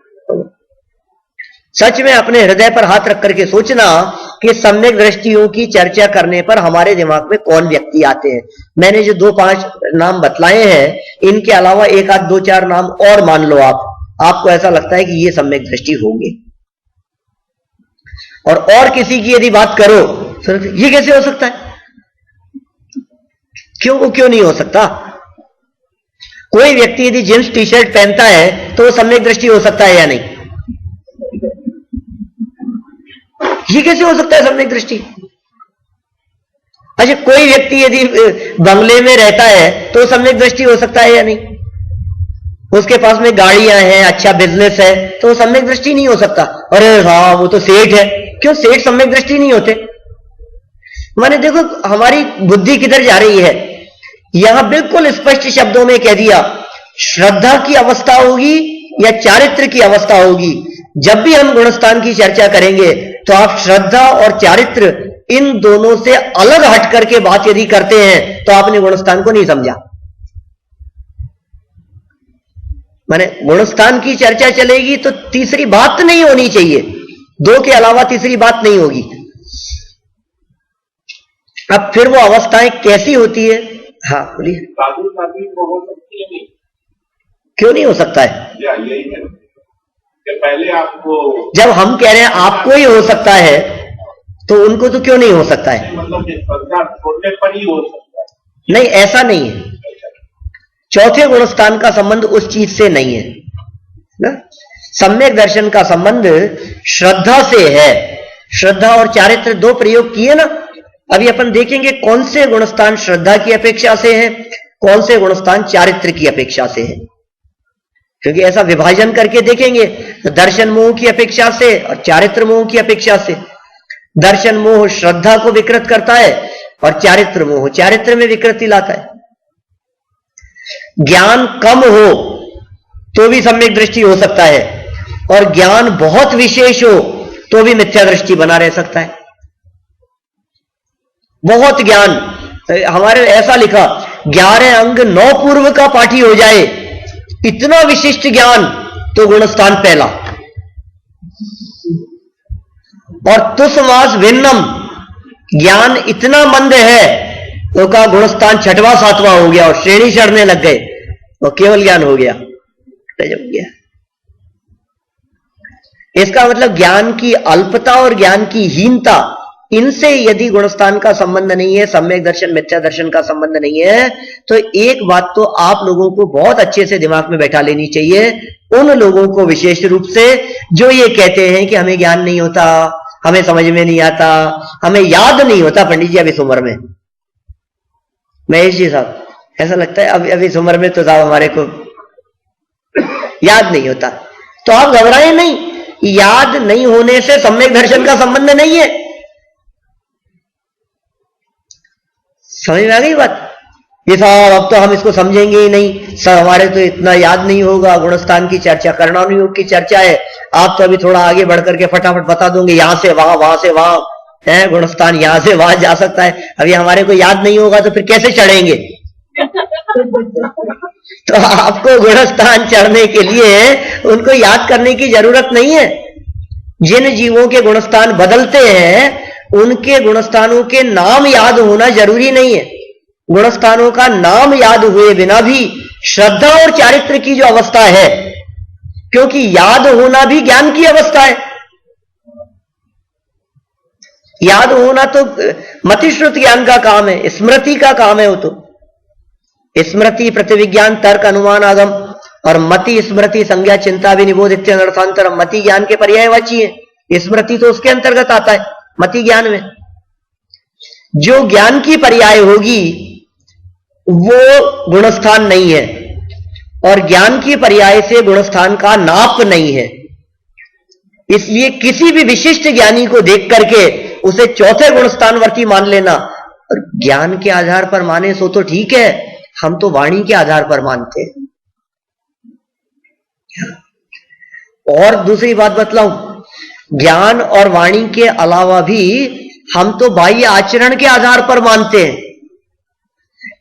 सच में अपने हृदय पर हाथ रख करके सोचना कि सम्यक दृष्टियों की चर्चा करने पर हमारे दिमाग में कौन व्यक्ति आते हैं। मैंने जो 2-5 नाम बतलाए हैं, इनके अलावा 1-2-4 नाम और मान लो आपको ऐसा लगता है कि ये सम्यक दृष्टि होंगे। और किसी की यदि बात करो तो ये कैसे हो सकता है? क्यों नहीं हो सकता? कोई व्यक्ति यदि जींस टी शर्ट पहनता है तो वो सम्यक दृष्टि हो सकता है या नहीं? ये कैसे हो सकता है सम्यक दृष्टि? अच्छा, कोई व्यक्ति यदि बंगले में रहता है तो सम्यक दृष्टि हो सकता है या नहीं? उसके पास में गाड़ियां हैं, अच्छा बिजनेस है, तो वो सम्यक दृष्टि नहीं हो सकता। अरे हाँ वो तो सेठ है, क्यों सेठ सम्यक दृष्टि नहीं होते? माने देखो हमारी बुद्धि किधर जा रही है। यहां बिल्कुल स्पष्ट शब्दों में कह दिया, श्रद्धा की अवस्था होगी या चारित्र की अवस्था होगी। जब भी हम गुणस्थान की चर्चा करेंगे तो आप श्रद्धा और चारित्र इन दोनों से अलग हट करके बात यदि करते हैं तो आपने गुणस्थान को नहीं समझा। माने गुणस्थान की चर्चा चलेगी तो तीसरी बात नहीं होनी चाहिए, 2 के अलावा तीसरी बात नहीं होगी। अब फिर वो अवस्थाएं कैसी होती है? हाँ बोलिए। साधु साध्वी हो सकती है नहीं? क्यों नहीं हो सकता है? यही है। कि पहले आपको, जब हम कह रहे हैं आपको ही हो सकता है तो उनको तो क्यों नहीं हो सकता है? मतलब कि श्रद्धा छोड़ने पर ही हो सकता है? नहीं, ऐसा नहीं है। चौथे गुणस्थान का संबंध उस चीज से नहीं है ना। सम्यक दर्शन का संबंध श्रद्धा से है। श्रद्धा और चारित्र दो प्रयोग किए ना। अभी अपन देखेंगे कौन से गुणस्थान श्रद्धा की अपेक्षा से है, कौन से गुणस्थान चारित्र की अपेक्षा से है। क्योंकि ऐसा विभाजन करके देखेंगे तो दर्शन मोह की अपेक्षा से और चारित्र मोह की अपेक्षा से। दर्शन मोह श्रद्धा को विकृत करता है और चारित्र मोह चारित्र में विकृति लाता है। ज्ञान कम हो तो भी सम्यक दृष्टि हो सकता है और ज्ञान बहुत विशेष हो तो भी मिथ्या दृष्टि बना रह सकता है। बहुत ज्ञान, हमारे ऐसा लिखा 11 अंग 9 पूर्व का पाठी हो जाए, इतना विशिष्ट ज्ञान तो गुणस्थान पहला। और तुसमास भिन्नम, ज्ञान इतना मंद है तो का गुणस्थान 6वां 7वां हो गया और श्रेणी चढ़ने लग गए और केवल ज्ञान हो गया, गजब गया। इसका मतलब ज्ञान की अल्पता और ज्ञान की हीनता, इनसे यदि गुणस्थान का संबंध नहीं है, सम्यक दर्शन मिथ्या दर्शन का संबंध नहीं है, तो एक बात तो आप लोगों को बहुत अच्छे से दिमाग में बैठा लेनी चाहिए, उन लोगों को विशेष रूप से जो ये कहते हैं कि हमें ज्ञान नहीं होता, हमें समझ में नहीं आता, हमें याद नहीं होता। पंडित जी अब इस उम्र में, महेश जी साहब, ऐसा लगता है अभी इस उम्र में तो साहब हमारे को याद नहीं होता। तो आप घबराएं नहीं, याद नहीं होने से सम्यक दर्शन का संबंध नहीं है। समझ में आ गई बात? ये साहब अब तो हम इसको समझेंगे ही नहीं, सर हमारे तो इतना याद नहीं होगा। गुणस्थान की चर्चा, कर्णानुयोग की चर्चा है, आप तो अभी थोड़ा आगे बढ़ करके फटाफट बता दोगे, यहां से वहां, वहां से वहां है गुणस्थान, यहां से वहां जा सकता है। अभी हमारे को याद नहीं होगा तो फिर कैसे चढ़ेंगे? तो आपको गुणस्थान चढ़ने के लिए उनको याद करने की जरूरत नहीं है। जिन जीवों के गुणस्थान बदलते हैं उनके गुणस्थानों के नाम याद होना जरूरी नहीं है। गुणस्थानों का नाम याद हुए बिना भी श्रद्धा और चारित्र की जो अवस्था है, क्योंकि याद होना भी ज्ञान की अवस्था है। याद होना तो मतिश्रुत ज्ञान का काम है, स्मृति का काम है। वो तो स्मृति प्रतिविज्ञान तर्क अनुमान आगम और मति स्मृति संज्ञा चिंता विनिबोध इत्यर्थांतरम, मति ज्ञान के पर्यायवाची है। स्मृति तो उसके अंतर्गत आता है, मति ज्ञान में। जो ज्ञान की पर्याय होगी वो गुणस्थान नहीं है और ज्ञान की पर्याय से गुणस्थान का नाप नहीं है। इसलिए किसी भी विशिष्ट ज्ञानी को देख करके उसे चौथे गुणस्थानवर्ती मान लेना, और ज्ञान के आधार पर माने सो तो ठीक है, हम तो वाणी के आधार पर मानते हैं। और दूसरी बात बतलाऊं, ज्ञान और वाणी के अलावा भी हम तो बाह्य आचरण के आधार पर मानते हैं।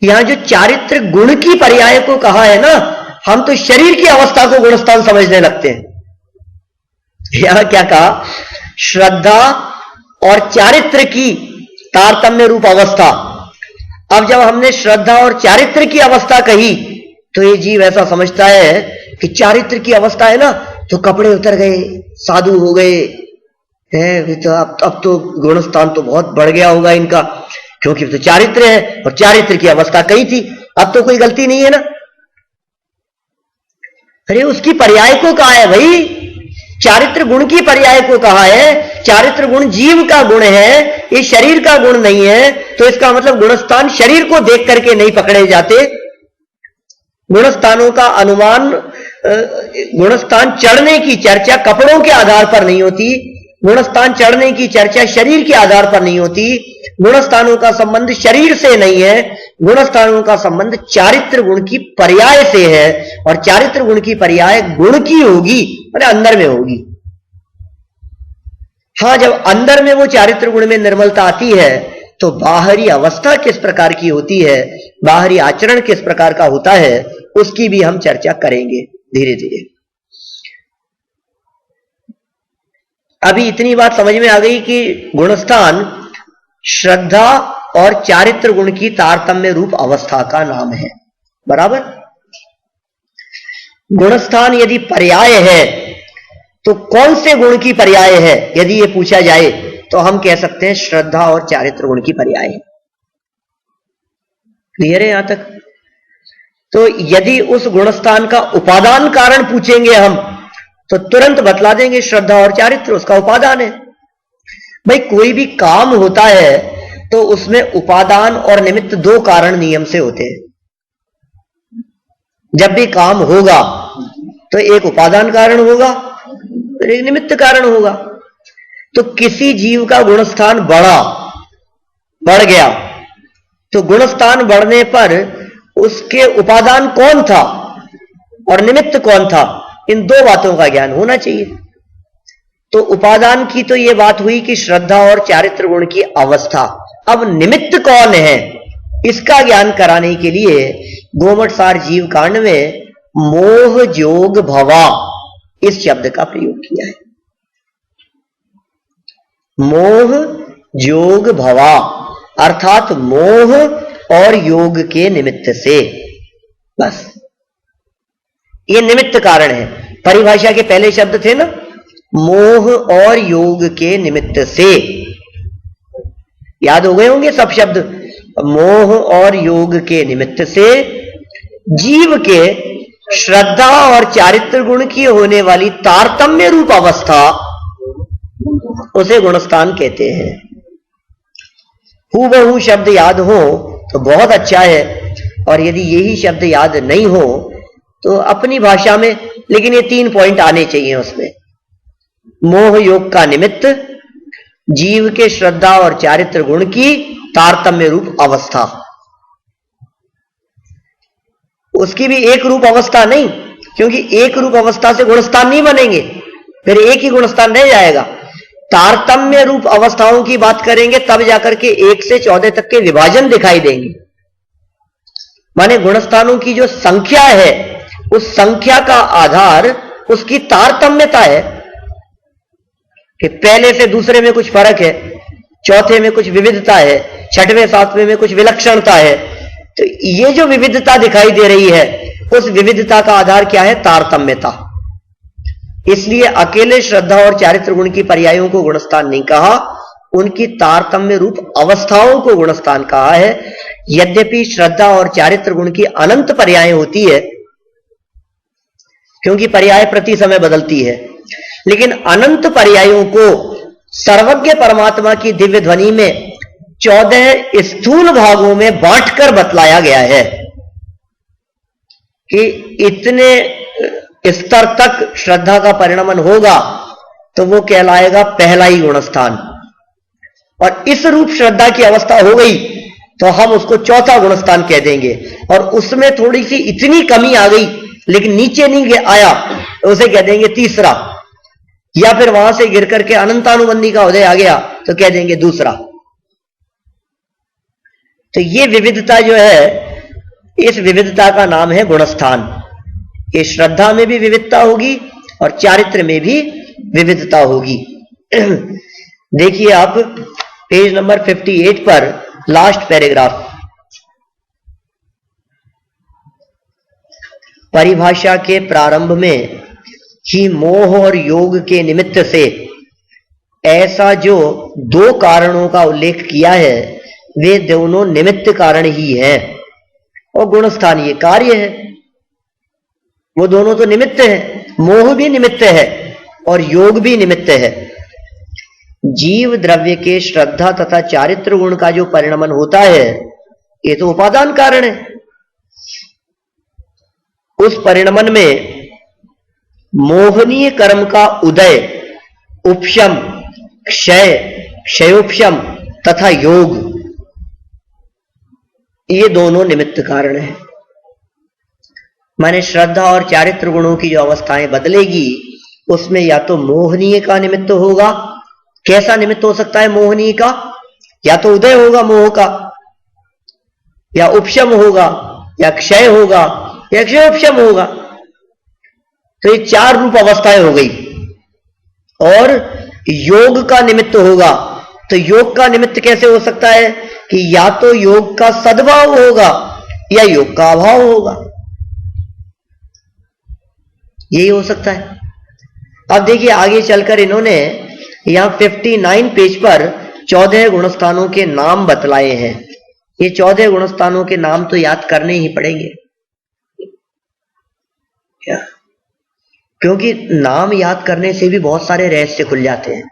यहां जो चारित्र गुण की पर्याय को कहा है ना, हम तो शरीर की अवस्था को गुणस्थान समझने लगते हैं। यहां क्या कहा? श्रद्धा और चारित्र की तारतम्य रूप अवस्था। अब जब हमने श्रद्धा और चारित्र की अवस्था कही तो ये जीव ऐसा समझता है कि चारित्र की अवस्था है ना तो कपड़े उतर गए, साधु हो गए हैं, तो अब तो गुणस्थान तो बहुत बढ़ गया होगा इनका, क्योंकि तो चारित्र है और चारित्र की अवस्था कही थी, अब तो कोई गलती नहीं है ना। अरे उसकी पर्याय को कहा है भाई, चारित्र गुण की पर्याय को कहा है। चारित्र गुण जीव का गुण है, ये शरीर का गुण नहीं है। तो इसका मतलब गुणस्थान शरीर को देख करके नहीं पकड़े जाते। गुणस्थानों का अनुमान, गुणस्थान चढ़ने की चर्चा कपड़ों के आधार पर नहीं होती, गुणस्थान चढ़ने की चर्चा शरीर के आधार पर नहीं होती। गुणस्थानों का संबंध शरीर से नहीं है, गुणस्थानों का संबंध चारित्र गुण की पर्याय से है, और चारित्र गुण की पर्याय गुण की होगी, मतलब अंदर में होगी। हां, जब अंदर में वो चारित्र गुण में निर्मलता आती है तो बाहरी अवस्था किस प्रकार की होती है, बाहरी आचरण किस प्रकार का होता है, उसकी भी हम चर्चा करेंगे धीरे धीरे। अभी इतनी बात समझ में आ गई कि गुणस्थान श्रद्धा और चारित्र गुण की तारतम्य रूप अवस्था का नाम है, बराबर। गुणस्थान यदि पर्याय है तो कौन से गुण की पर्याय है यदि ये पूछा जाए तो हम कह सकते हैं श्रद्धा और चारित्र गुण की पर्याय है। क्लियर है यहां तक? तो यदि उस गुणस्थान का उपादान कारण पूछेंगे हम तो तुरंत बतला देंगे श्रद्धा और चारित्र उसका उपादान है। भाई कोई भी काम होता है तो उसमें उपादान और निमित्त दो कारण नियम से होते हैं। जब भी काम होगा तो एक उपादान कारण होगा और एक निमित्त कारण होगा। तो किसी जीव का गुणस्थान बढ़ गया तो गुणस्थान बढ़ने पर उसके उपादान कौन था और निमित्त कौन था, इन दो बातों का ज्ञान होना चाहिए। तो उपादान की तो यह बात हुई कि श्रद्धा और चारित्र गुण की अवस्था। अब निमित्त कौन है इसका ज्ञान कराने के लिए गोमटसार जीव कांड में मोह जोग भवा इस शब्द का प्रयोग किया है। मोह जोग भवा अर्थात मोह और योग के निमित्त से, बस ये निमित्त कारण है। परिभाषा के पहले शब्द थे ना, मोह और योग के निमित्त से, याद हो गए होंगे सब शब्द। मोह और योग के निमित्त से जीव के श्रद्धा और चारित्र गुण की होने वाली तारतम्य रूप अवस्था उसे गुणस्थान कहते हैं। हूबहू शब्द याद हो तो बहुत अच्छा है, और यदि यही शब्द याद नहीं हो तो अपनी भाषा में, लेकिन ये 3 पॉइंट आने चाहिए उसमें। मोह योग का निमित्त, जीव के श्रद्धा और चारित्र गुण की तारतम्य रूप अवस्था। उसकी भी एक रूप अवस्था नहीं, क्योंकि एक रूप अवस्था से गुणस्थान नहीं बनेंगे, फिर एक ही गुणस्थान रह जाएगा। तारतम्य रूप अवस्थाओं की बात करेंगे तब जाकर के 1 से 14 तक के विभाजन दिखाई देंगे। माने गुणस्थानों की जो संख्या है उस संख्या का आधार उसकी तारतम्यता है कि पहले से दूसरे में कुछ फर्क है, चौथे में कुछ विविधता है, छठवें सातवें में कुछ विलक्षणता है। तो ये जो विविधता दिखाई दे रही है उस विविधता का आधार क्या है? तारतम्यता। इसलिए अकेले श्रद्धा और चारित्र गुण की पर्यायों को गुणस्थान नहीं कहा, उनकी तारतम्य रूप अवस्थाओं को गुणस्थान कहा है। यद्यपि श्रद्धा और चारित्र गुण की अनंत पर्याय होती है, क्योंकि पर्याय प्रति समय बदलती है, लेकिन अनंत पर्यायों को सर्वज्ञ परमात्मा की दिव्य ध्वनि में 14 स्थूल भागों में बांटकर बतलाया गया है कि इतने स्तर तक श्रद्धा का परिणमन होगा तो वो कहलाएगा पहला ही गुणस्थान, और इस रूप श्रद्धा की अवस्था हो गई तो हम उसको चौथा गुणस्थान कह देंगे। और उसमें थोड़ी सी इतनी कमी आ गई लेकिन नीचे नहीं आया तो उसे कह देंगे तीसरा, या फिर वहां से गिर करके अनंतानुबंधी का उदय आ गया तो कह देंगे दूसरा। तो ये विविधता जो है, इस विविधता का नाम है गुणस्थान। ये श्रद्धा में भी विविधता होगी और चारित्र में भी विविधता होगी। देखिए आप पेज नंबर 58 पर लास्ट पैराग्राफ, परिभाषा के प्रारंभ में ही मोह और योग के निमित्त से ऐसा जो 2 कारणों का उल्लेख किया है वे दोनों निमित्त कारण ही हैं, और गुणस्थान ये कार्य है। वो दोनों तो निमित्त हैं, मोह भी निमित्त है और योग भी निमित्त है। जीव द्रव्य के श्रद्धा तथा चारित्र गुण का जो परिणमन होता है ये तो उपादान कारण है। उस परिणमन में मोहनीय कर्म का उदय, उपशम, क्षय, क्षयोपशम तथा योग, ये दोनों निमित्त कारण हैं। माने श्रद्धा और चारित्र गुणों की जो अवस्थाएं बदलेगी उसमें या तो मोहनीय का निमित्त होगा। कैसा निमित्त हो सकता है मोहनीय का? या तो उदय होगा मोह का, या उपशम होगा, या क्षय होगा, या क्षयोपशम होगा। तो ये 4 रूप अवस्थाएं हो गई। और योग का निमित्त होगा, तो योग का निमित्त कैसे हो सकता है कि या तो योग का सद्भाव होगा या योग का अभाव होगा, यही हो सकता है। अब देखिए आगे चलकर इन्होंने यहाँ 59 पेज पर 14 गुणस्थानों के नाम बतलाए हैं। ये 14 गुणस्थानों के नाम तो याद करने ही पड़ेंगे क्या, क्योंकि नाम याद करने से भी बहुत सारे रहस्य खुल जाते हैं।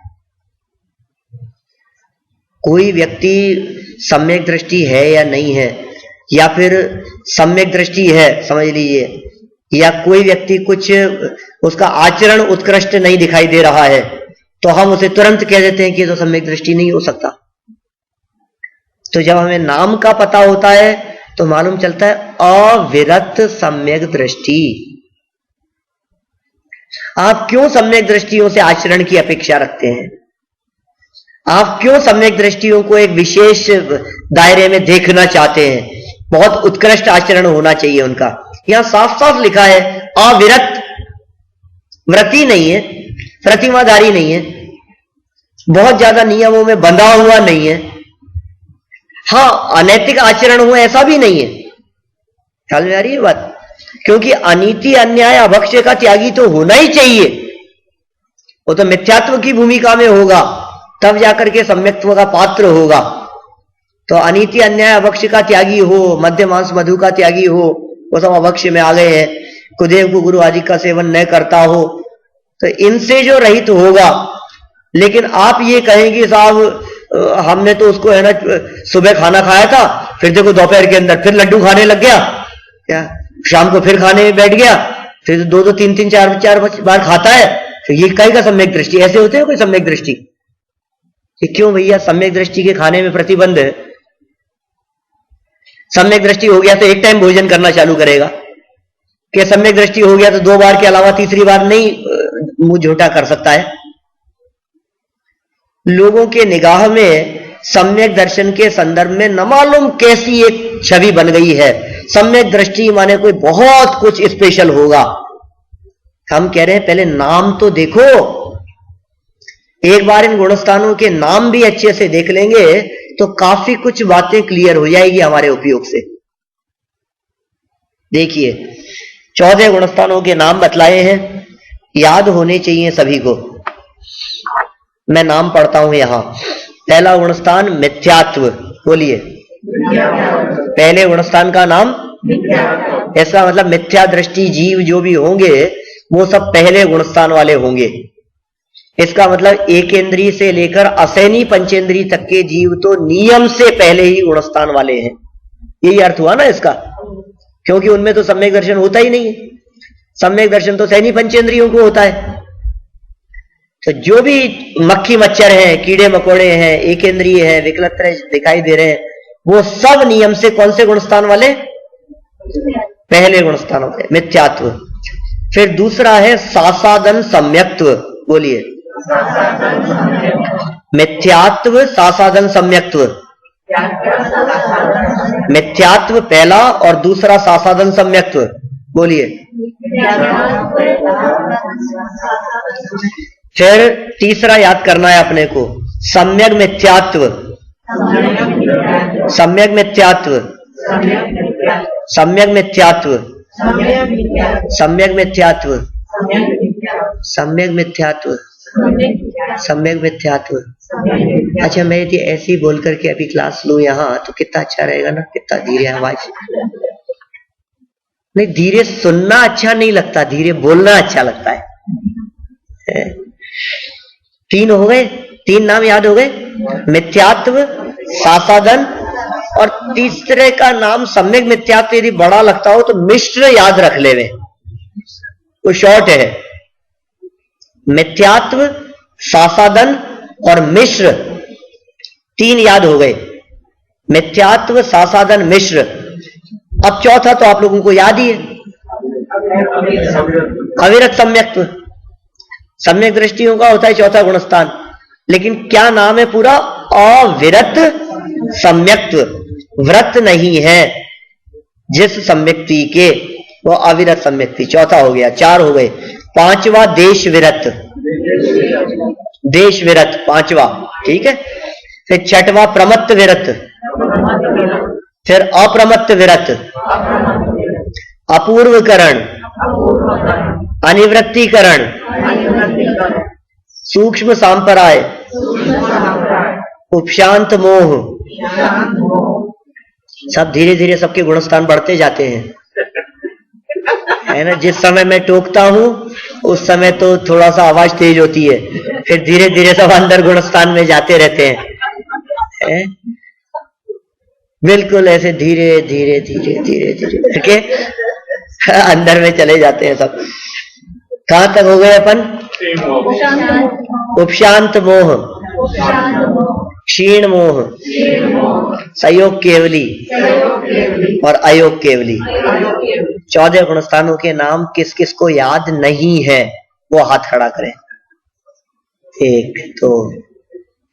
कोई व्यक्ति सम्यक दृष्टि है या नहीं है, या फिर सम्यक दृष्टि है समझ लीजिए, या कोई व्यक्ति कुछ उसका आचरण उत्कृष्ट नहीं दिखाई दे रहा है, तो हम उसे तुरंत कह देते हैं कि ये तो सम्यक दृष्टि नहीं हो सकता। तो जब हमें नाम का पता होता है तो मालूम चलता है अविरत सम्यक दृष्टि। आप क्यों सम्यक दृष्टियों से आचरण की अपेक्षा रखते हैं? आप क्यों सम्यक दृष्टियों को एक विशेष दायरे में देखना चाहते हैं? बहुत उत्कृष्ट आचरण होना चाहिए उनका। यहां साफ साफ लिखा है अविरत, व्रती नहीं है, प्रतिमाधारी नहीं है, बहुत ज्यादा नियमों में बंधा हुआ नहीं है, हां अनैतिक आचरण हो ऐसा भी नहीं है। ख्याल में आ रही है बात? क्योंकि अनीति अन्याय अभक्ष का त्यागी तो होना ही चाहिए, वो तो मिथ्यात्व की भूमिका में होगा, तब जाकर के सम्यक्त्व का पात्र होगा। तो अनीति अन्याय अभक्ष का त्यागी हो, मद्य मांस मधु का त्यागी हो, वो सब अभक्ष में आ गए हैं। कुदेव को गुरु आदि का सेवन न करता हो, तो इनसे जो रहित होगा। लेकिन आप ये कहेंगे साहब हमने तो उसको है ना सुबह खाना खाया था, फिर देखो दोपहर के अंदर फिर लड्डू खाने लग गया, क्या शाम को फिर खाने बैठ गया, फिर दो तीन चार बार खाता है, तो ये कहीं का सम्यक दृष्टि? ऐसे होते हैं कोई सम्यक दृष्टि? ये क्यों भैया? सम्यक दृष्टि के खाने में प्रतिबंध है। सम्यक दृष्टि हो गया तो एक टाइम भोजन करना चालू करेगा, कि सम्यक दृष्टि हो गया तो 2 बार के अलावा तीसरी बार नहीं मुंह झूठा कर सकता है। लोगों के निगाह में सम्यक दर्शन के संदर्भ में न मालूम कैसी एक छवि बन गई है। सम्यक दृष्टि माने कोई बहुत कुछ स्पेशल होगा। हम कह रहे हैं पहले नाम तो देखो, एक बार इन गुणस्थानों के नाम भी अच्छे से देख लेंगे तो काफी कुछ बातें क्लियर हो जाएगी हमारे उपयोग से। देखिए 14 गुणस्थानों के नाम बतलाए हैं, याद होने चाहिए सभी को। मैं नाम पढ़ता हूं यहां। पहला गुणस्थान मिथ्यात्व, बोलिए। पहले गुणस्थान का नाम ऐसा मतलब मिथ्या दृष्टि जीव जो भी होंगे वो सब पहले गुणस्थान वाले होंगे। इसका मतलब एकेंद्रीय से लेकर असैनी पंचेंद्रीय तक के जीव तो नियम से पहले ही गुणस्थान वाले हैं। यही अर्थ हुआ ना इसका, क्योंकि उनमें तो सम्यक दर्शन होता ही नहीं है। सम्यक दर्शन तो सैनी पंचेंद्रियों को होता है। तो जो भी मक्खी मच्छर हैं, कीड़े मकोड़े हैं, एकेंद्रीय हैं, विकलत्र दिखाई दे रहे हैं, वो सब नियम से कौन से गुणस्थान वाले? पहले गुणस्थान वाले, मिथ्यात्व। फिर दूसरा है सासादन सम्यक्त्व, बोलिए। मिथ्यात्व सासादन सम्यक्त्व। मिथ्यात्व पहला और दूसरा सासादन सम्यक्त्व, बोलिए। फिर तीसरा याद करना है अपने को, सम्यक मिथ्यात्व। सम्यक मिथ्यात्व, सम्यक मिथ्यात्व, सम्यक मिथ्यात्व, सम्यक मिथ्यात्व, सम्यक मिथ्यात्व। अच्छा मैं यदि ऐसे ही बोल करके अभी क्लास लूं यहां तो कितना अच्छा रहेगा ना, कितना धीरे आवाज। नहीं, धीरे सुनना अच्छा नहीं लगता, धीरे बोलना अच्छा लगता है। 3 हो गए, 3 नाम याद हो गए, मिथ्यात्व, सासादन, और तीसरे का नाम सम्यक मिथ्यात्व। यदि बड़ा लगता हो तो मिश्र याद रख ले, वो शॉर्ट है। मिथ्यात्व, सासादन और मिश्र, 3 याद हो गए। मिथ्यात्व, सासादन, मिश्र। अब चौथा तो आप लोगों को याद ही है, अविरत सम्यक्त्व। सम्यक दृष्टियों का होता है चौथा गुणस्थान, लेकिन क्या नाम है पूरा? अविरत सम्यक्त्व। व्रत नहीं है जिस सम्यक्ति के, वो अविरत सम्यक्ति। चौथा हो गया, 4 हो गए। 5वां देश विरत, देश विरत 5वां, ठीक है। फिर 6वां प्रमत्त विरत, फिर अप्रमत्त विरत, अपूर्वकरण, अनिवृत्तीकरण, सूक्ष्म सांपराय, उपशांत मोह। सब धीरे धीरे सबके गुणस्थान बढ़ते जाते हैं, है ना। जिस समय मैं टोकता हूं उस समय तो थोड़ा सा आवाज तेज होती है, फिर धीरे धीरे सब अंदर गुणस्थान में जाते रहते हैं। बिल्कुल ऐसे धीरे धीरे धीरे धीरे धीरे करके अंदर में चले जाते हैं सब। कहां तक हो गए अपन? उपशांत मोह, क्षीण मोह, संयोग केवली और अयोग केवली। 14 गुणस्थानों के नाम किस किस को याद नहीं है वो हाथ खड़ा करें। 1 2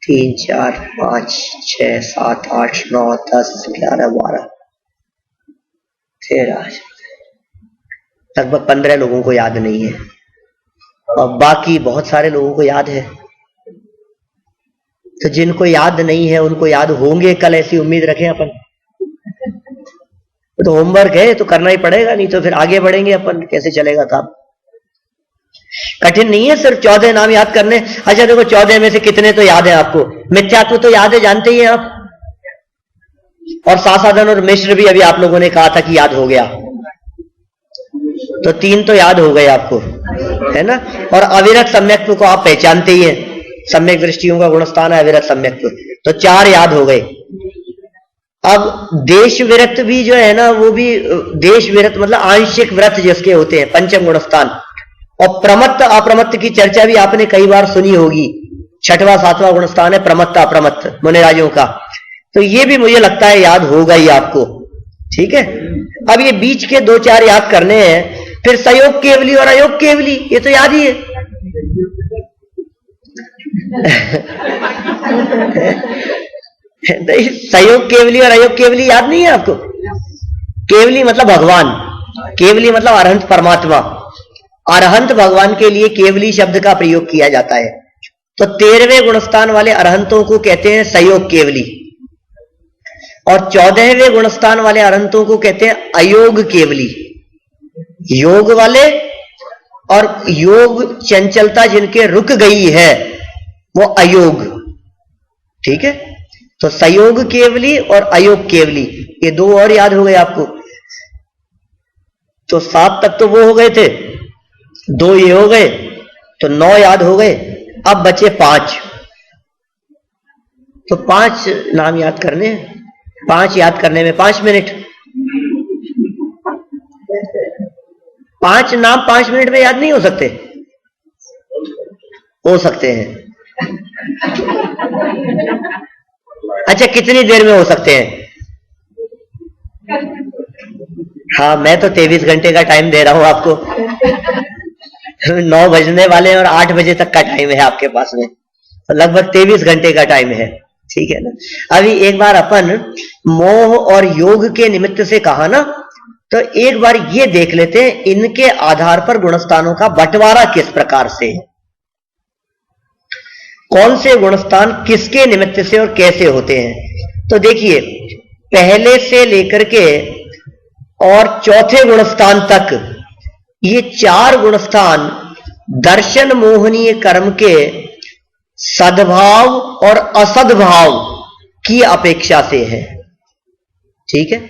3 4 5 6 7 8 9 10 11 12 13। लगभग 15 लोगों को याद नहीं है और बाकी बहुत सारे लोगों को याद है। तो जिनको याद नहीं है उनको याद होंगे कल, ऐसी उम्मीद रखें अपन। तो होमवर्क है तो करना ही पड़ेगा, नहीं तो फिर आगे बढ़ेंगे अपन, कैसे चलेगा काम। कठिन नहीं है सिर्फ 14 नाम याद करने। अच्छा देखो 14 में से कितने तो याद है आपको? मिथ्यात्व तो याद है, जानते ही हैं आप। और सासाधन और मिश्र भी अभी आप लोगों ने कहा था कि याद हो गया, तो 3 तो याद हो गए आपको, है ना। और अविरत सम्यक्त्व को आप पहचानते ही हैं, सम्यक दृष्टियों का गुणस्थान है अविरत सम्यक्त्व, तो 4 याद हो गए। अब देश विरत भी जो है ना, वो भी देश विरत मतलब आंशिक व्रत जिसके होते हैं, पंचम गुणस्थान। और प्रमत्त अप्रमत्त की चर्चा भी आपने कई बार सुनी होगी। 6वां 7वां गुणस्थान है प्रमत्त अप्रमत्त मुनिराजों का, तो ये भी मुझे लगता है याद होगा ही आपको, ठीक है। अब ये बीच के 2-4 याद करने हैं। फिर संयोग केवली और अयोग केवली, ये तो याद ही है। संयोग केवली और अयोग केवली याद नहीं है आपको? केवली मतलब भगवान, केवली मतलब अरहंत परमात्मा। अरहंत भगवान के लिए केवली शब्द का प्रयोग किया जाता है। तो 13वें गुणस्थान वाले अरहंतों को कहते हैं संयोग केवली, और 14वें गुणस्थान वाले अरहंतों को कहते हैं अयोग केवली। योग वाले और योग चंचलता जिनके रुक गई है वो अयोग, ठीक है। तो संयोग केवली और अयोग केवली, ये 2 और याद हो गए आपको। तो 7 तक तो वो हो गए थे, 2 ये हो गए, तो 9 याद हो गए। अब बचे 5, तो 5 नाम याद करने। 5 याद करने में 5 मिनट। 5 नाम 5 मिनट में याद नहीं हो सकते? हो सकते हैं। अच्छा कितनी देर में हो सकते हैं? हाँ मैं तो 23 घंटे का टाइम दे रहा हूं आपको। 9 बजने वाले हैं और 8 बजे तक का टाइम है आपके पास में, तो लगभग 23 घंटे का टाइम है, ठीक है ना। अभी एक बार अपन मोह और योग के निमित्त से कहा ना, तो एक बार ये देख लेते हैं इनके आधार पर गुणस्थानों का बंटवारा किस प्रकार से, कौन से गुणस्थान किसके निमित्त से और कैसे होते हैं। तो देखिए पहले से लेकर के और चौथे गुणस्थान तक ये 4 गुणस्थान दर्शन मोहनीय कर्म के सद्भाव और असद्भाव की अपेक्षा से है, ठीक है।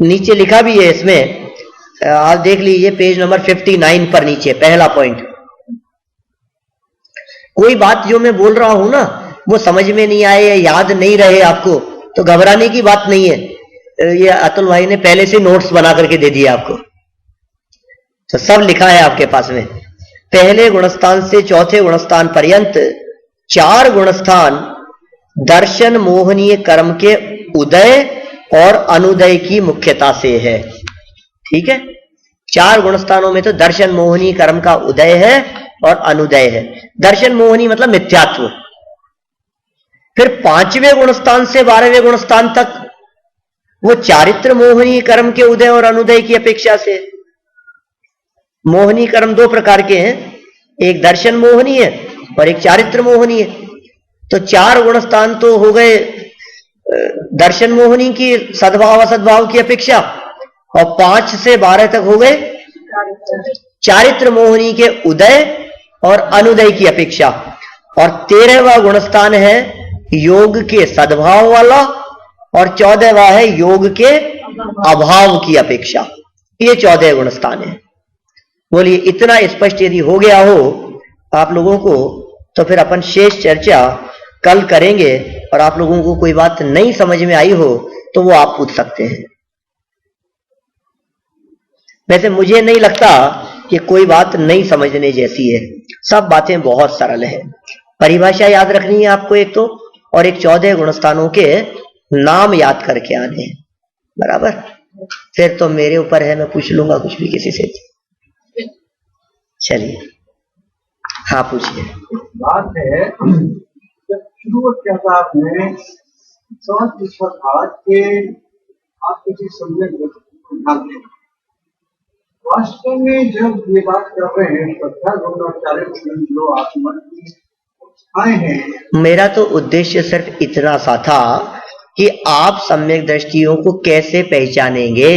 नीचे लिखा भी है इसमें, आप देख लीजिए पेज नंबर 59 पर नीचे पहला पॉइंट। कोई बात जो मैं बोल रहा हूं ना वो समझ में नहीं आए या याद नहीं रहे आपको, तो घबराने की बात नहीं है। ये अतुल भाई ने पहले से नोट्स बना करके दे दिए आपको, तो सब लिखा है आपके पास में। पहले गुणस्थान से चौथे गुणस्थान पर्यंत 4 गुणस्थान दर्शन मोहनीय कर्म के उदय और अनुदय की मुख्यता से है, ठीक है। 4 गुणस्थानों में तो दर्शन मोहनीय कर्म का उदय है और अनुदय है। दर्शन मोहनी मतलब मिथ्यात्व। फिर 5वें गुणस्थान से 12वें गुणस्थान तक वो चारित्र मोहनीय कर्म के उदय और अनुदय की अपेक्षा से। मोहनीय कर्म 2 प्रकार के हैं, एक दर्शन मोहनीय और एक चारित्र मोहनीय। तो 4 गुणस्थान तो हो गए दर्शन मोहनी की सद्भाव असद्भाव की अपेक्षा, और 5 से 12 तक हो गए चारित्र मोहनी के उदय और अनुदय की अपेक्षा। और 13वां गुणस्थान है योग के सद्भाव वाला, और 14वां है योग के अभाव की अपेक्षा। ये 14 गुणस्थान है। बोलिए, इतना स्पष्ट यदि हो गया हो आप लोगों को, तो फिर अपन शेष चर्चा कल करेंगे। और आप लोगों को कोई बात नहीं समझ में आई हो तो वो आप पूछ सकते हैं। वैसे मुझे नहीं लगता कि कोई बात नहीं समझने जैसी है, सब बातें बहुत सरल है। परिभाषा याद रखनी है आपको एक तो, और एक 14 गुणस्थानों के नाम याद करके आने हैं, बराबर। फिर तो मेरे ऊपर है, मैं पूछ लूंगा कुछ भी किसी से। चलिए, हाँ पूछिए। बात है, जब शुरू किया था आपने, सवाल पूछा था कि आप किसी सम्यक व्यक्ति को जानते हैं। वास्तव में जब ये बात कर रहे हैं, श्रद्धा गुणाचार्य जो आत्मा की आए हैं, मेरा तो उद्देश्य सिर्फ इतना सा था कि आप सम्यक दृष्टियों को कैसे पहचानेंगे।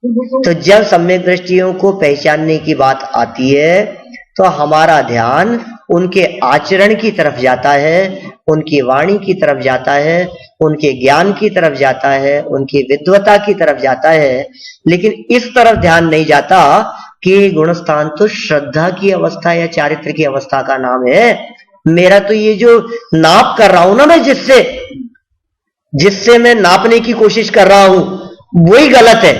तो जब सम्यक दृष्टियों को पहचानने की बात आती है तो हमारा ध्यान उनके आचरण की तरफ जाता है, उनकी वाणी की तरफ जाता है, उनके ज्ञान की तरफ जाता है, उनकी विद्वता की तरफ जाता है। लेकिन इस तरफ ध्यान नहीं जाता कि गुणस्थान तो श्रद्धा की अवस्था या चारित्र की अवस्था का नाम है। मेरा तो ये जो नाप कर रहा हूं ना मैं, जिससे मैं नापने की कोशिश कर रहा हूं, वही गलत है,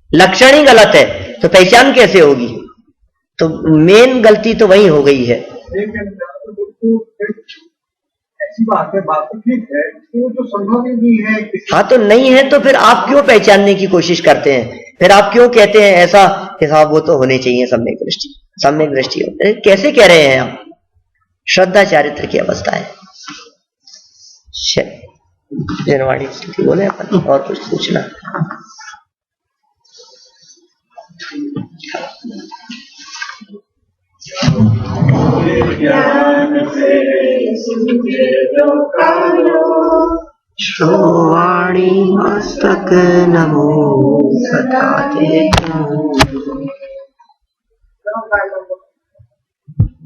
लक्षण ही गलत है, तो पहचान कैसे होगी? तो मेन गलती तो वही हो गई है। ऐसी बात है, बात तो ठीक है, वो तो संभव ही नहीं है। हाँ, तो नहीं है तो फिर आप क्यों पहचानने की कोशिश करते हैं? फिर आप क्यों कहते हैं ऐसा कि साहब वो तो होने चाहिए सम्यक दृष्टि? सम्यक दृष्टि कैसे कह रहे हैं आप? श्रद्धा चारित्र की अवस्था है। जनवाणी बोले अपन, और कुछ पूछना? श्रोवाणी मस्तक नमो सदा